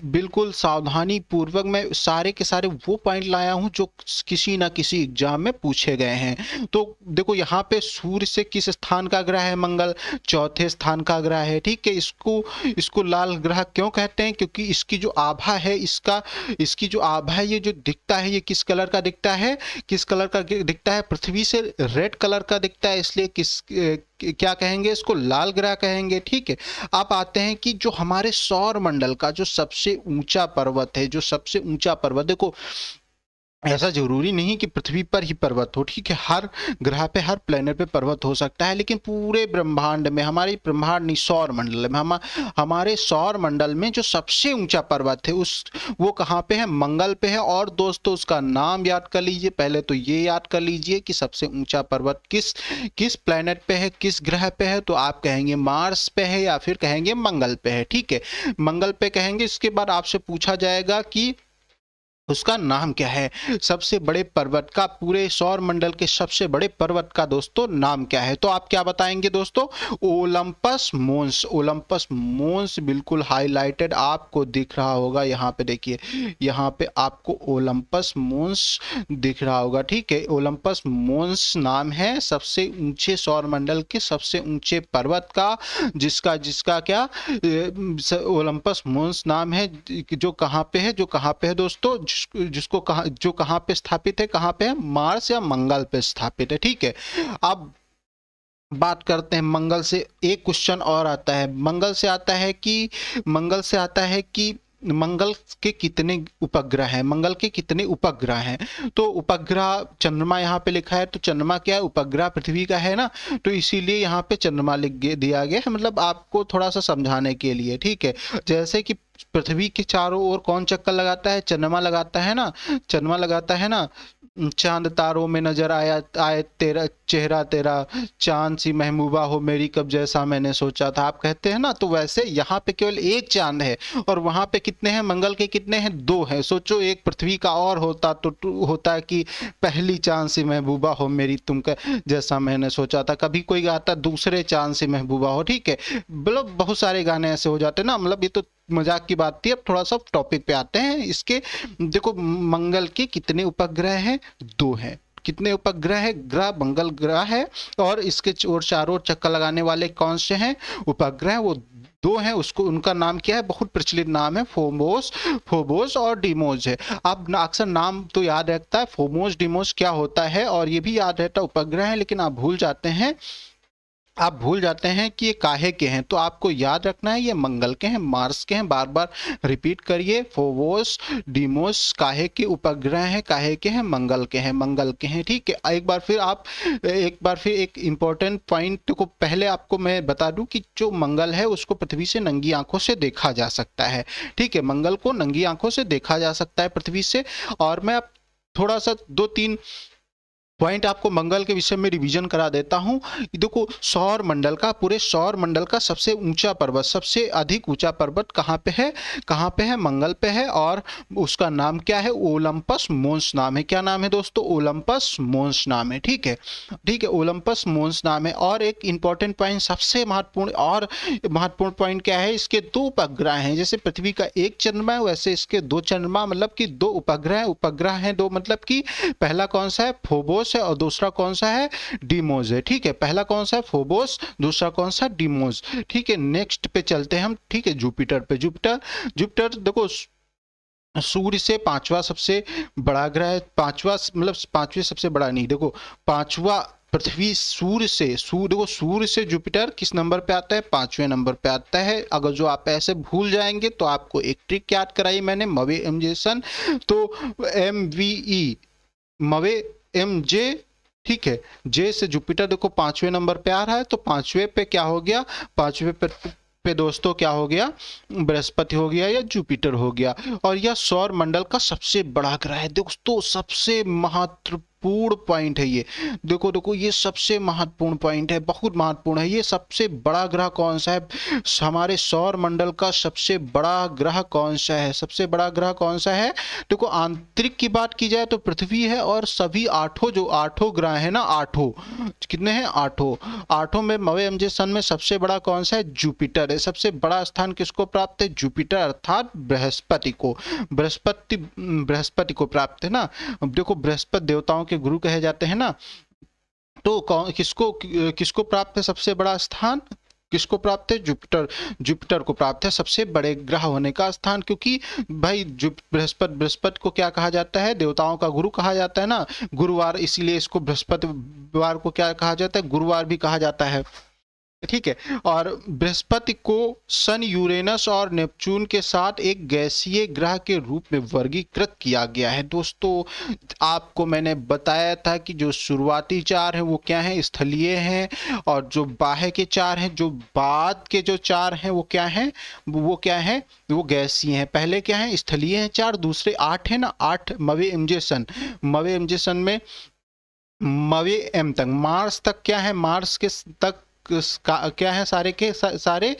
बिल्कुल सावधानी पूर्वक मैं सारे के सारे वो पॉइंट लाया हूं जो किसी ना किसी एग्जाम में पूछे गए हैं। तो देखो यहाँ पे सूर्य से किस स्थान का ग्रह है? मंगल चौथे स्थान का ग्रह है। ठीक है, इसको लाल ग्रह क्यों कहते हैं? क्योंकि इसकी जो आभा है, इसकी जो आभा है, ये जो दिखता है, ये किस कलर का दिखता है? किस कलर का दिखता है? पृथ्वी से रेड कलर का दिखता है। इसलिए क्या कहेंगे, इसको लाल ग्रह कहेंगे। ठीक है, अब आते हैं कि जो हमारे सौर मंडल का जो सबसे ऊंचा पर्वत है, जो सबसे ऊंचा पर्वत, देखो ऐसा जरूरी नहीं कि पृथ्वी पर ही पर्वत हो। ठीक है, हर ग्रह पे, हर प्लेनेट पे पर्वत हो सकता है, लेकिन पूरे ब्रह्मांड में, हमारे ब्रह्मांड नहीं, सौर मंडल में, हमारे सौर मंडल में जो सबसे ऊंचा पर्वत है वो कहाँ पे है, मंगल पे है। और दोस्तों उसका नाम याद कर लीजिए, पहले तो ये याद कर लीजिए कि सबसे ऊंचा पर्वत किस किस प्लेनेट पे है, किस ग्रह पे है, तो आप कहेंगे मार्स पे है या फिर कहेंगे मंगल पे है। ठीक है, मंगल पे कहेंगे। इसके बाद आपसे पूछा जाएगा कि उसका नाम क्या है, सबसे बड़े पर्वत का, पूरे सौर मंडल के सबसे बड़े पर्वत का दोस्तों नाम क्या है, तो आप क्या बताएंगे दोस्तों, ओलंपस मोन्स। ओलंपस मोन्स बिल्कुल हाईलाइटेड आपको दिख रहा होगा, यहाँ पे देखिए, यहाँ पे आपको ओलंपस मोन्स दिख रहा होगा। ठीक है, ओलंपस मोन्स नाम है सबसे ऊंचे सौर मंडल के सबसे ऊंचे पर्वत का, जिसका जिसका क्या ओलंपस मोन्स नाम है, जो कहाँ पे है, जो कहाँ पे है दोस्तों, जिसको कहा, जो कहाँ पे स्थापित है, कहाँ पे है, मार्स या मंगल पे स्थापित है। ठीक है, अब बात करते हैं मंगल से। एक क्वेश्चन और आता है, मंगल से आता है कि मंगल के कितने उपग्रह हैं, मंगल के कितने उपग्रह हैं, तो उपग्रह चंद्रमा यहाँ पे लिखा है, तो चंद्रमा क्या है, उपग्रह पृथ्वी का है ना, तो इसीलिए यहाँ पे चंद्रमा लिख दिया गया है, मतलब आपको थोड़ा सा समझाने के लिए। ठीक है, जैसे कि पृथ्वी के चारों ओर कौन चक्कर लगाता है, चंद्रमा लगाता है ना, चंद्रमा लगाता है ना। चांद तारों में नजर आए तेरा चेहरा, तेरा चांद सी महबूबा हो मेरी, कब जैसा मैंने सोचा था, आप कहते हैं ना, तो वैसे यहाँ पे केवल एक चांद है, और वहां पे कितने हैं, मंगल के कितने हैं, दो हैं। सोचो एक पृथ्वी का और होता तो होता है कि पहली चांद सी महबूबा हो मेरी, तुम जैसा मैंने सोचा था। कभी कोई गाता दूसरे चांद सी महबूबा हो। ठीक है, मतलब बहुत सारे गाने ऐसे हो जाते हैं ना, मतलब ये तो मजाक की बात थी। अब थोड़ा सा टॉपिक पे आते हैं इसके। देखो मंगल के कितने उपग्रह हैं, दो हैं। कितने उपग्रह है, ग्रह मंगल ग्रह है, और इसके चारों ओर चक्कर लगाने वाले कौन से हैं उपग्रह, वो दो हैं। उसको उनका नाम क्या है, बहुत प्रचलित नाम है, फोबोस और डीमोस है। आप अक्सर नाम तो याद रखता है, फोबोस डीमोस क्या होता है, और ये भी याद रहता है उपग्रह है, लेकिन आप भूल जाते हैं कि ये काहे के हैं, तो आपको याद रखना है ये मंगल के हैं, मार्स के हैं। बार बार रिपीट करिए, फोबोस डीमोस काहे के उपग्रह हैं, काहे के हैं, मंगल के हैं, मंगल के हैं। ठीक है, एक बार फिर एक इंपॉर्टेंट पॉइंट को पहले आपको मैं बता दूं कि जो मंगल है उसको पृथ्वी से नंगी आंखों से देखा जा सकता है। ठीक है, मंगल को नंगी आंखों से देखा जा सकता है पृथ्वी से। और मैं अब थोड़ा सा 2-3 पॉइंट आपको मंगल के विषय में रिवीजन करा देता हूं। देखो सौर मंडल का, पूरे सौर मंडल का सबसे ऊंचा पर्वत, सबसे अधिक ऊंचा पर्वत कहाँ पे है, कहाँ पे है, मंगल पे है, और उसका नाम क्या है, ओलंपस मोन्स नाम है। क्या नाम है दोस्तों, ओलंपस मोन्स नाम है। ठीक है, ठीक है, ओलंपस मोन्स नाम है। और एक इंपॉर्टेंट पॉइंट, सबसे महत्वपूर्ण पॉइंट क्या है, इसके दो उपग्रह हैं। जैसे पृथ्वी का एक चंद्रमा है, वैसे इसके दो चंद्रमा, मतलब कि दो उपग्रह हैं दो, मतलब कि पहला कौन सा है, फोबोस है, और दूसरा कौन सा है, डीमोस है। ठीक है, पहला कौन सा है, फोबोस, दूसरा कौन सा, डीमोस। ठीक है, नेक्स्ट पे चलते हैं हम। ठीक है, जुपिटर पे। जुपिटर देखो सूर्य से पांचवा सबसे बड़ा ग्रह है, पांचवा मतलब पांचवें सबसे बड़ा नहीं, देखो पांचवा पृथ्वी, सूर्य से जुपिटर किस नंबर पे आता है, पांचवें नंबर पे आता है। अगर जो आप ऐसे भूल जाएंगे तो आपको एक ट्रिक याद कराई मैंने, मवे एमजेसन, तो MVE, मवे MJ। ठीक है, जे से जुपिटर देखो पांचवें नंबर पे आ रहा है, तो पांचवें पे क्या हो गया, पांचवें पे दोस्तों क्या हो गया, बृहस्पति हो गया या जुपिटर हो गया। और यह सौर मंडल का सबसे बड़ा ग्रह है दोस्तों, सबसे महत्वपूर्ण पॉइंट है ये। देखो ये सबसे महत्वपूर्ण पॉइंट है, बहुत महत्वपूर्ण है। ये सबसे बड़ा ग्रह कौन सा है, हमारे सौर मंडल का सबसे बड़ा ग्रह कौन सा है, सबसे बड़ा ग्रह कौन सा है। देखो आंतरिक की बात की जाए तो पृथ्वी है, और सभी आठों ग्रह है ना, आठों कितने हैं, आठों में मवे एमजे सन में सबसे बड़ा कौन सा है, जुपिटर है। सबसे बड़ा स्थान किसको प्राप्त है, जुपिटर अर्थात बृहस्पति को प्राप्त है ना। देखो बृहस्पति देवताओं के गुरु कहे जाते हैं ना, तो किसको प्राप्त है सबसे बड़ा स्थान, किसको प्राप्त है, जुपिटर को प्राप्त है सबसे बड़े ग्रह होने का स्थान। क्योंकि भाई बृहस्पति को क्या कहा जाता है, देवताओं का गुरु कहा जाता है ना, गुरुवार, इसीलिए इसको बृहस्पतिवार को क्या कहा जाता है, गुरुवार भी कहा जाता है। ठीक है। और बृहस्पति को सन, यूरेनस और नेपच्यून के साथ एक गैसीय ग्रह के रूप में वर्गीकृत किया गया है। दोस्तों, आपको मैंने बताया था कि जो शुरुआती चार हैं वो क्या हैं, स्थलीय हैं, और जो बाह्य के चार हैं, जो बाद के जो चार हैं वो क्या हैं, वो क्या है, वो गैसीय हैं। पहले क्या है, स्थलीय हैं चार, दूसरे आठ है ना, आठ मवे एमजे सन, मवे एमजे सन में मवे एम तक, मार्स तक क्या है, मार्स के तक क्या है, सारे के सारे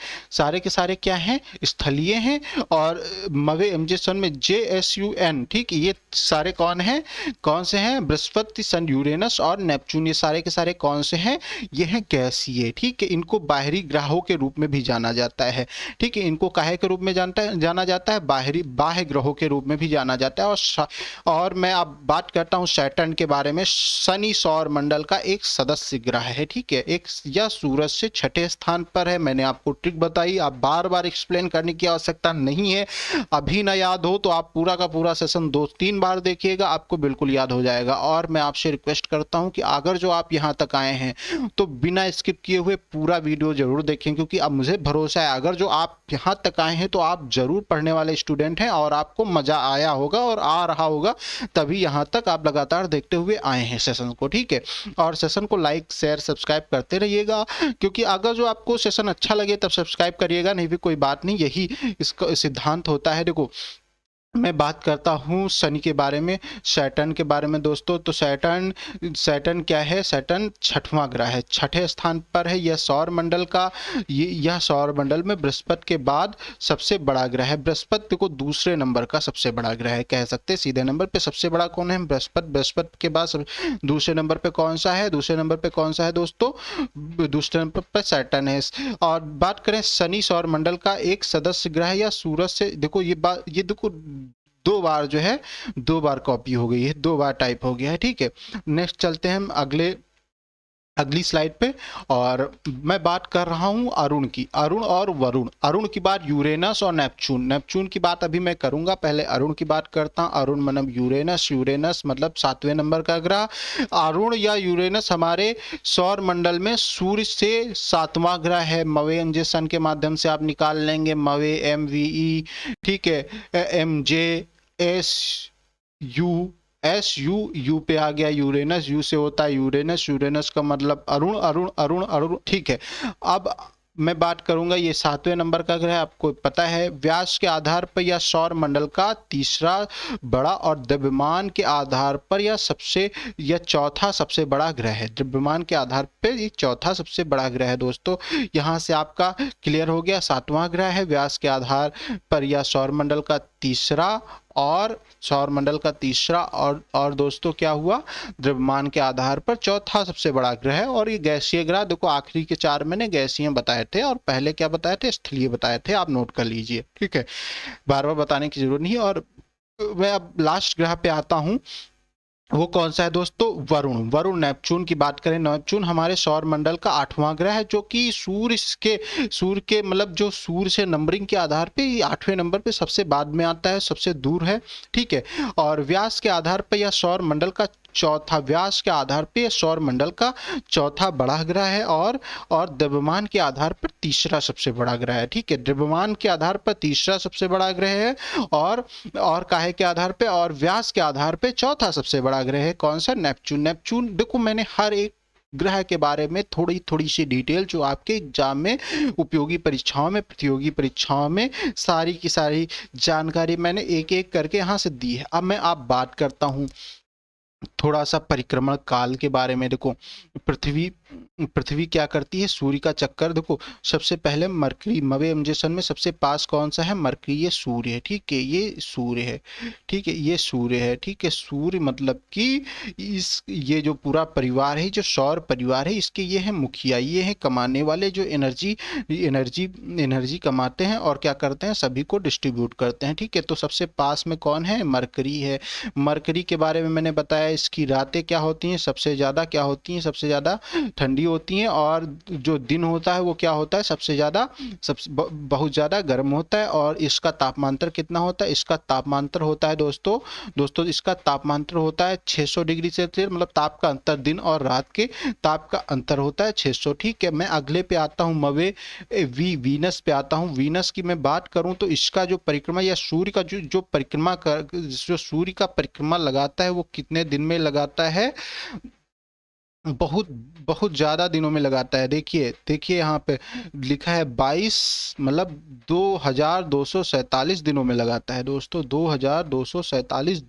क्या हैं, स्थलीय हैं। और मवे एमजे सन में JSUN, ठीक, ये सारे कौन हैं, कौन से हैं, बृहस्पति, सन, यूरेनस और नेपच्यून, ये सारे के सारे कौन से हैं, ये हैं गैसीय। ठीक है, इनको बाहरी ग्रहों के रूप में भी जाना जाता है। ठीक है, इनको काहे के रूप में जाना जाता है, बाह्य ग्रहों के रूप में भी जाना जाता है। और मैं अब बात करता हूँ सैटर्न के बारे में। शनि सौर मंडल का एक सदस्य ग्रह है। ठीक है, एक यह सूरज से छठे स्थान पर है। मैंने आपको ट्रिक बताई, आप बार बार एक्सप्लेन करने की आवश्यकता नहीं है। अभी ना याद हो तो आप पूरा का पूरा सेशन 2-3 बार देखिएगा, आपको बिल्कुल याद हो जाएगा। और मैं आपसे रिक्वेस्ट करता हूं कि अगर जो आप यहां तक आए हैं तो बिना स्किप किए हुए पूरा वीडियो जरूर देखें, क्योंकि अब मुझे भरोसा है अगर जो आप यहां तक आए हैं तो आप जरूर पढ़ने वाले स्टूडेंट हैं और आपको मजा आया होगा और आ रहा होगा, तभी यहां तक आप लगातार देखते हुए आए हैं सेशन को। ठीक है, और सेशन को लाइक, शेयर, सब्सक्राइब करते रहिएगा, क्योंकि अगर जो आपको सेशन अच्छा लगे तब सब्सक्राइब करिएगा, नहीं भी कोई बात नहीं, यही इसका सिद्धांत होता है। देखो, मैं बात करता हूँ शनि के बारे में, सैटर्न के बारे में दोस्तों। तो सैटर्न क्या है, सैटर्न छठवां ग्रह है, छठे स्थान पर है। यह सौर मंडल का, यह सौर मंडल में बृहस्पति के बाद सबसे बड़ा ग्रह है। बृहस्पति को दूसरे नंबर का सबसे बड़ा ग्रह है, कह सकते हैं सीधे नंबर पे सबसे बड़ा कौन है, बृहस्पति। बृहस्पति के बाद दूसरे नंबर पे कौन सा है, दूसरे नंबर पे कौन सा है दोस्तों, दूसरे नंबर पर सैटर्न है। और बात करें शनि सौर मंडल का एक सदस्य ग्रह या सूरज से, देखो ये बात, ये देखो दो बार जो है, दो बार कॉपी हो गई है, दो बार टाइप हो गया है। ठीक है, नेक्स्ट चलते हैं हम अगली स्लाइड पे। और मैं बात कर रहा हूं अरुण की, अरुण और वरुण। अरुण की बात यूरेनस और नेपच्यून, नेपच्यून की बात अभी मैं करूंगा, पहले अरुण की बात करता हूं। अरुण मतलब यूरेनस, यूरेनस मतलब 7वें नंबर का ग्रह। अरुण या यूरेनस हमारे सौर मंडल में सूर्य से 7वां ग्रह है। मवे एमजे सन के माध्यम से आप निकाल लेंगे, मवे MVE, ठीक है, MJSU पे आ गया यूरेनस, यू से होता है यूरेनस, यूरेनस का मतलब अरुण, अरुण अरुण अरुण। ठीक है, अब मैं बात करूंगा, ये 7वें नंबर का ग्रह, आपको पता है व्यास के आधार पर यह सौर मंडल का तीसरा बड़ा और द्रव्यमान के आधार पर यह चौथा सबसे बड़ा ग्रह है। द्रव्यमान के आधार पर ये चौथा सबसे बड़ा ग्रह है दोस्तों। यहाँ से आपका क्लियर हो गया, 7वां ग्रह है, व्यास के आधार पर यह सौर मंडल का तीसरा और दोस्तों क्या हुआ, द्रव्यमान के आधार पर चौथा सबसे बड़ा ग्रह है। और ये गैसीय ग्रह, देखो आखिरी के 4 मैंने गैसीय बताए थे और पहले क्या बताए थे, स्थलीय बताए थे, आप नोट कर लीजिए। ठीक है, बार बार बताने की जरूरत नहीं है। और मैं अब लास्ट ग्रह पे आता हूं, वो कौन सा है दोस्तों, वरुण। वरुण, नेपच्यून की बात करें, नेपच्यून हमारे सौर मंडल का 8वां ग्रह है, जो कि सूर्य के मतलब जो सूर्य से नंबरिंग के आधार पे 8वें नंबर पे सबसे बाद में आता है, सबसे दूर है। ठीक है, और व्यास के आधार पर यह सौर मंडल का व्यास के आधार पे सौर मंडल का चौथा बड़ा ग्रह है। और द्रव्यमान के आधार पर तीसरा सबसे बड़ा ग्रह है। ठीक है, द्रव्यमान के आधार पर तीसरा सबसे बड़ा ग्रह है, और काहे के आधार पे, और व्यास के आधार पे चौथा सबसे बड़ा ग्रह है। कौन सा, नेपच्यून। नेपच्यून देखो, मैंने हर एक ग्रह के बारे में थोड़ी सी डिटेल जो आपके एग्जाम में, उपयोगी परीक्षाओं में, प्रतियोगी परीक्षाओं में सारी की सारी जानकारी मैंने एक एक करके यहाँ से दी है। अब मैं आप बात करता हूँ थोड़ा सा परिक्रमण काल के बारे में। देखो, पृथ्वी क्या करती है, सूर्य का चक्कर। देखो, सबसे पहले मरकरी, मवे एमजे सन में सबसे पास कौन सा है, मरकरी, ये सूर्य है। ठीक है, ये सूर्य है। ठीक है, ये सूर्य है। ठीक है, सूर्य मतलब कि ये जो पूरा परिवार है, जो सौर परिवार है, इसके ये है मुखिया, ये है कमाने वाले, जो एनर्जी कमाते हैं और क्या करते हैं, सभी को डिस्ट्रीब्यूट करते हैं। ठीक है, तो सबसे पास में कौन है, मरकरी है। मरकरी के बारे में मैंने बताया है इसकी रातें क्या होती हैं, सबसे ज़्यादा क्या होती हैं, सबसे ज़्यादा ठंडी होती हैं, और जो दिन होता है वो क्या होता है, सबसे ज़्यादा बहुत ज़्यादा गर्म होता है। और इसका तापमांतर कितना होता है, इसका तापमांतर होता है दोस्तों दोस्तों इसका तापमांतर होता है 600 डिग्री सेल्सियस, मतलब ताप का अंतर, दिन और रात के ताप का अंतर होता है 600। ठीक है, मैं अगले पे आता हूँ, मवे वीनस पे आता हूँ। वीनस की मैं बात करूँ तो इसका जो परिक्रमा या सूर्य का जो परिक्रमा कर, जो सूर्य का परिक्रमा लगाता है वो कितने दिन में लगाता है, बहुत बहुत ज्यादा दिनों में लगाता है। देखिए देखिए यहाँ पे लिखा है 22, मतलब 2247 दिनों में लगाता है दोस्तों, 2247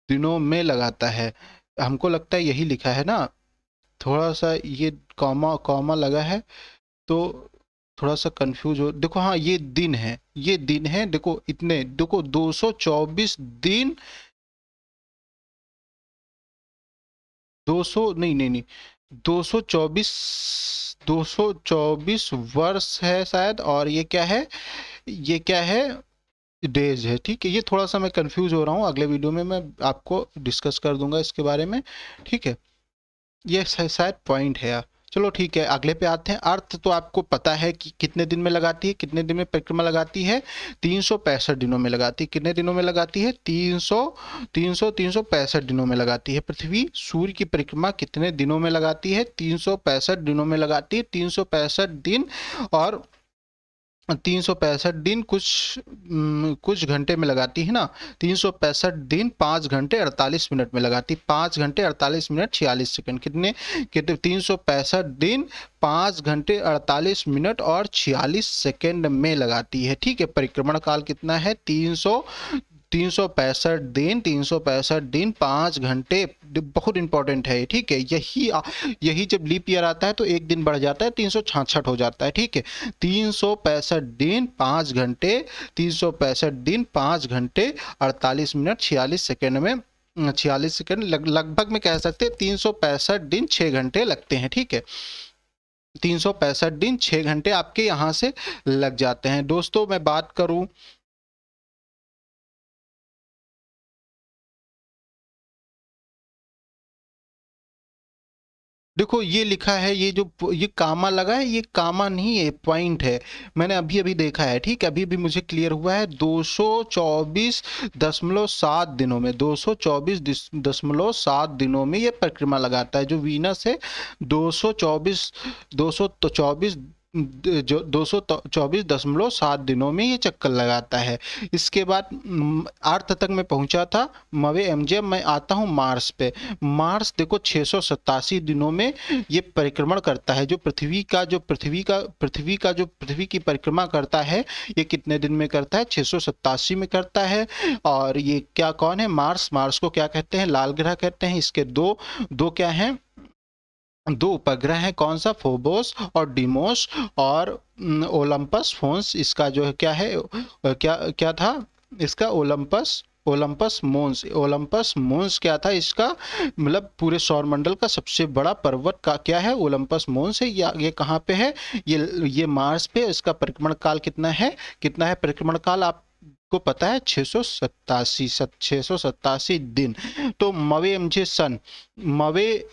दिनों में लगाता है। हमको लगता है यही लिखा है ना, थोड़ा सा ये कॉमा कॉमा लगा है तो थोड़ा सा कंफ्यूज हो। देखो हाँ ये दिन है, ये दिन है, देखो इतने, देखो 224 दिन, 200 नहीं नहीं नहीं 224, 224 वर्ष है शायद, और ये क्या है, ये क्या है, डेज है। ठीक है, ये थोड़ा सा मैं कंफ्यूज हो रहा हूँ, अगले वीडियो में मैं आपको डिस्कस कर दूंगा इसके बारे में। ठीक है, ये शायद पॉइंट है। चलो ठीक है, अगले पे आते हैं। अर्थ तो आपको पता है कि कितने दिन में लगाती है, कितने दिन में परिक्रमा लगाती है, 365 दिनों में लगाती है। कितने दिनों में लगाती है, 365 दिनों में लगाती है। पृथ्वी सूर्य की परिक्रमा कितने दिनों में लगाती है, 365 दिनों में लगाती है। 365 दिन और 365 दिन कुछ घंटे में लगाती है ना। 365 दिन 5 घंटे 48 मिनट में लगाती, 5 घंटे 48 मिनट 46 सेकंड। कितने 365 दिन 5 घंटे 48 मिनट और 46 सेकंड में लगाती है। ठीक है, परिक्रमण काल कितना है, 365 दिन 5 घंटे, बहुत इंपॉर्टेंट है। ठीक है, यही जब लीप ईयर आता है तो एक दिन बढ़ जाता है, 366 हो जाता है। ठीक है, 365 दिन 5 घंटे, 365 दिन 5 घंटे 48 मिनट 46 सेकेंड में, 46 सेकेंड लगभग में कह सकते हैं 365 दिन 6 घंटे लगते हैं। ठीक है, 365 दिन 6 घंटे आपके यहाँ से लग जाते हैं। दोस्तों मैं बात करूं, देखो ये लिखा है, ये कामा लगा है, ये कामा नहीं है, पॉइंट है। मैंने अभी अभी देखा है। ठीक है, अभी भी मुझे क्लियर हुआ है, 224.7 दिनों में, 224.7 दिनों में ये परिक्रमा लगाता है। जो वीनस है 224 जो 224.7 दिनों में ये चक्कर लगाता है। इसके बाद अर्थ तक मैं पहुंचा था, मवे एमजे। मैं आता हूं मार्स पे। मार्स देखो 687 दिनों में ये परिक्रमण करता है। जो पृथ्वी की परिक्रमा करता है, ये कितने दिन में करता है, 687 में करता है। और ये क्या, कौन है, मार्स को क्या कहते हैं, लाल ग्रह कहते हैं। इसके दो दो क्या हैं, दो उपग्रह हैं, कौन सा, फोबोस और डिमोस, और ओलंपस फोन्स। इसका जो है क्या है, क्या क्या था इसका, ओलंपस मोन्स क्या था इसका, मतलब पूरे सौरमंडल का सबसे बड़ा पर्वत का क्या है, ओलंपस मोन्स है। ये कहाँ पे है, ये मार्स पे। इसका परिक्रमण काल कितना है, परिक्रमण काल आप को पता है, 687 दिन। तो मवे एमजे सन, मवे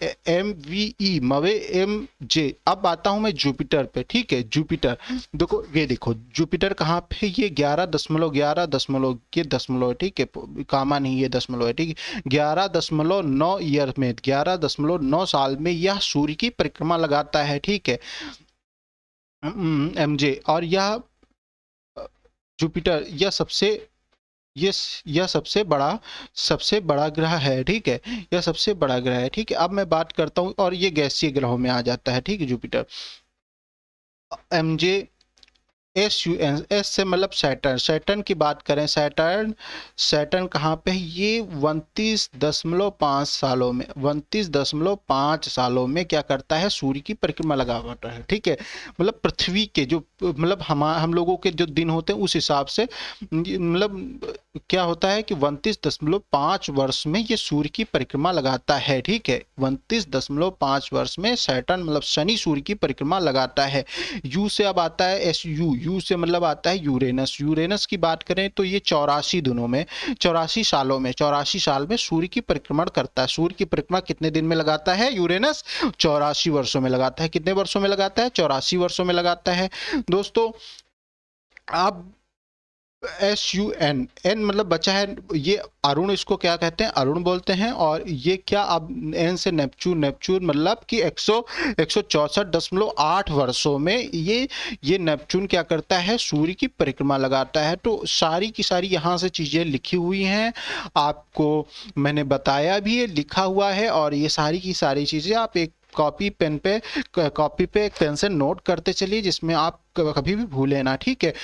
एमजे। अब आता हूं मैं जुपिटर पे। ठीक है, जुपिटर देखो, ये देखो जुपिटर कहाँ पे, ये 11.11 ये दशमलव, ठीक है, कामा नहीं, ये दशमलव है। ठीक है, 11.9 ईयर में, 11.9 साल में यह सूर्य की परिक्रमा लगाता है। ठीक है, एमजे। और यह जुपिटर यह सबसे बड़ा ग्रह है। ठीक है, यह सबसे बड़ा ग्रह है। ठीक है, अब मैं बात करता हूं, और ये गैसीय ग्रहों में आ जाता है। ठीक है, जुपिटर। एमजे एस से मतलब सैटर्न की बात करें, सैटर्न कहाँ पे है, ये 29.5 सालों में, 29.5 सालों में क्या करता है, सूर्य की परिक्रमा लगाता है। ठीक है, मतलब पृथ्वी के जो, मतलब हम लोगों के जो दिन होते हैं उस हिसाब से, मतलब क्या होता है कि 29.5 वर्ष में ये सूर्य की परिक्रमा लगाता है। ठीक है, 29.5 वर्ष में सैटर्न मतलब शनि सूर्य की परिक्रमा लगाता है। यू से अब आता है एस यू, यू से मतलब आता है यूरेनस। यूरेनस की बात करें तो ये 84 दिनों में, 84 सालों में, 84 साल में सूर्य की परिक्रमण करता है। सूर्य की परिक्रमा कितने दिन में लगाता है यूरेनस? 84 वर्षों में लगाता है। कितने वर्षों में लगाता है? 84 वर्षों में लगाता है। दोस्तों आप SUN, एन मतलब बचा है ये अरुण, इसको क्या कहते हैं? अरुण बोलते हैं। और ये क्या, अब एन से नेपच्यून, नेपच्यून मतलब कि 164.8 वर्षों में ये नेपच्यून क्या करता है? सूर्य की परिक्रमा लगाता है। तो सारी की सारी यहाँ से चीजें लिखी हुई हैं, आपको मैंने बताया भी है, लिखा हुआ है। और ये सारी की सारी चीजें आप एक कॉपी पे एक पेन से नोट करते चलिए, जिसमें आप कभी भी भूले ना। ठीक है,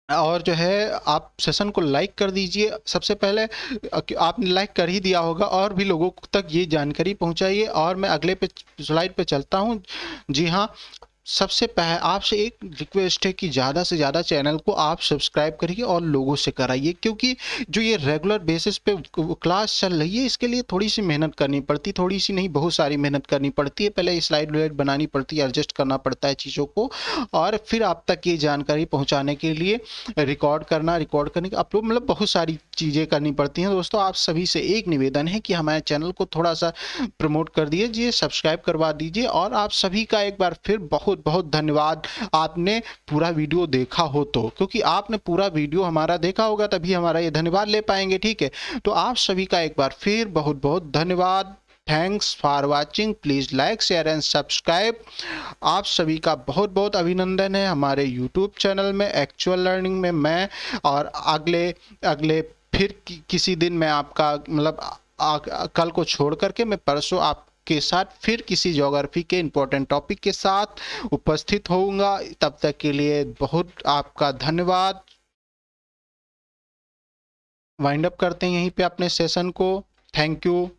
और जो है आप सेशन को लाइक कर दीजिए सबसे पहले। आपने लाइक कर ही दिया होगा, और भी लोगों तक ये जानकारी पहुंचाइए। और मैं अगले पे स्लाइड पे चलता हूं। जी हाँ, सबसे पहले आपसे एक रिक्वेस्ट है कि ज़्यादा से ज़्यादा चैनल को आप सब्सक्राइब करिए और लोगों से कराइए, क्योंकि जो ये रेगुलर बेसिस पे क्लास चल रही है, इसके लिए थोड़ी सी मेहनत करनी पड़ती, थोड़ी सी नहीं बहुत सारी मेहनत करनी पड़ती है। पहले स्लाइड वाइड बनानी पड़ती है, एडजस्ट करना पड़ता है चीज़ों को, और फिर आप तक ये जानकारी पहुँचाने के लिए रिकॉर्ड करने के अपलोड मतलब बहुत सारी चीज़ें करनी पड़ती हैं। दोस्तों आप सभी से एक निवेदन है कि हमारे चैनल को थोड़ा सा प्रमोट कर दीजिए, सब्सक्राइब करवा दीजिए। और आप सभी का एक बार फिर बहुत बहुत धन्यवाद, आपने पूरा वीडियो देखा हो तो, क्योंकि आपने पूरा वीडियो हमारा देखा होगा तभी हमारा ये धन्यवाद ले पाएंगे। ठीक है, तो आप सभी का एक बार फिर बहुत बहुत धन्यवाद। Thanks for watching, please like share and subscribe. आप सभी का बहुत बहुत अभिनंदन है हमारे यूट्यूब चैनल में, एक्चुअल लर्निंग में। मैं और अगले अगले फिर किसी दिन मैं आपका मतलब कल को छोड़ करके मैं परसों आप के साथ फिर किसी ज्योग्राफी के इंपॉर्टेंट टॉपिक के साथ उपस्थित होऊंगा। तब तक के लिए बहुत आपका धन्यवाद। वाइंड अप करते हैं यहीं पे अपने सेशन को। Thank you.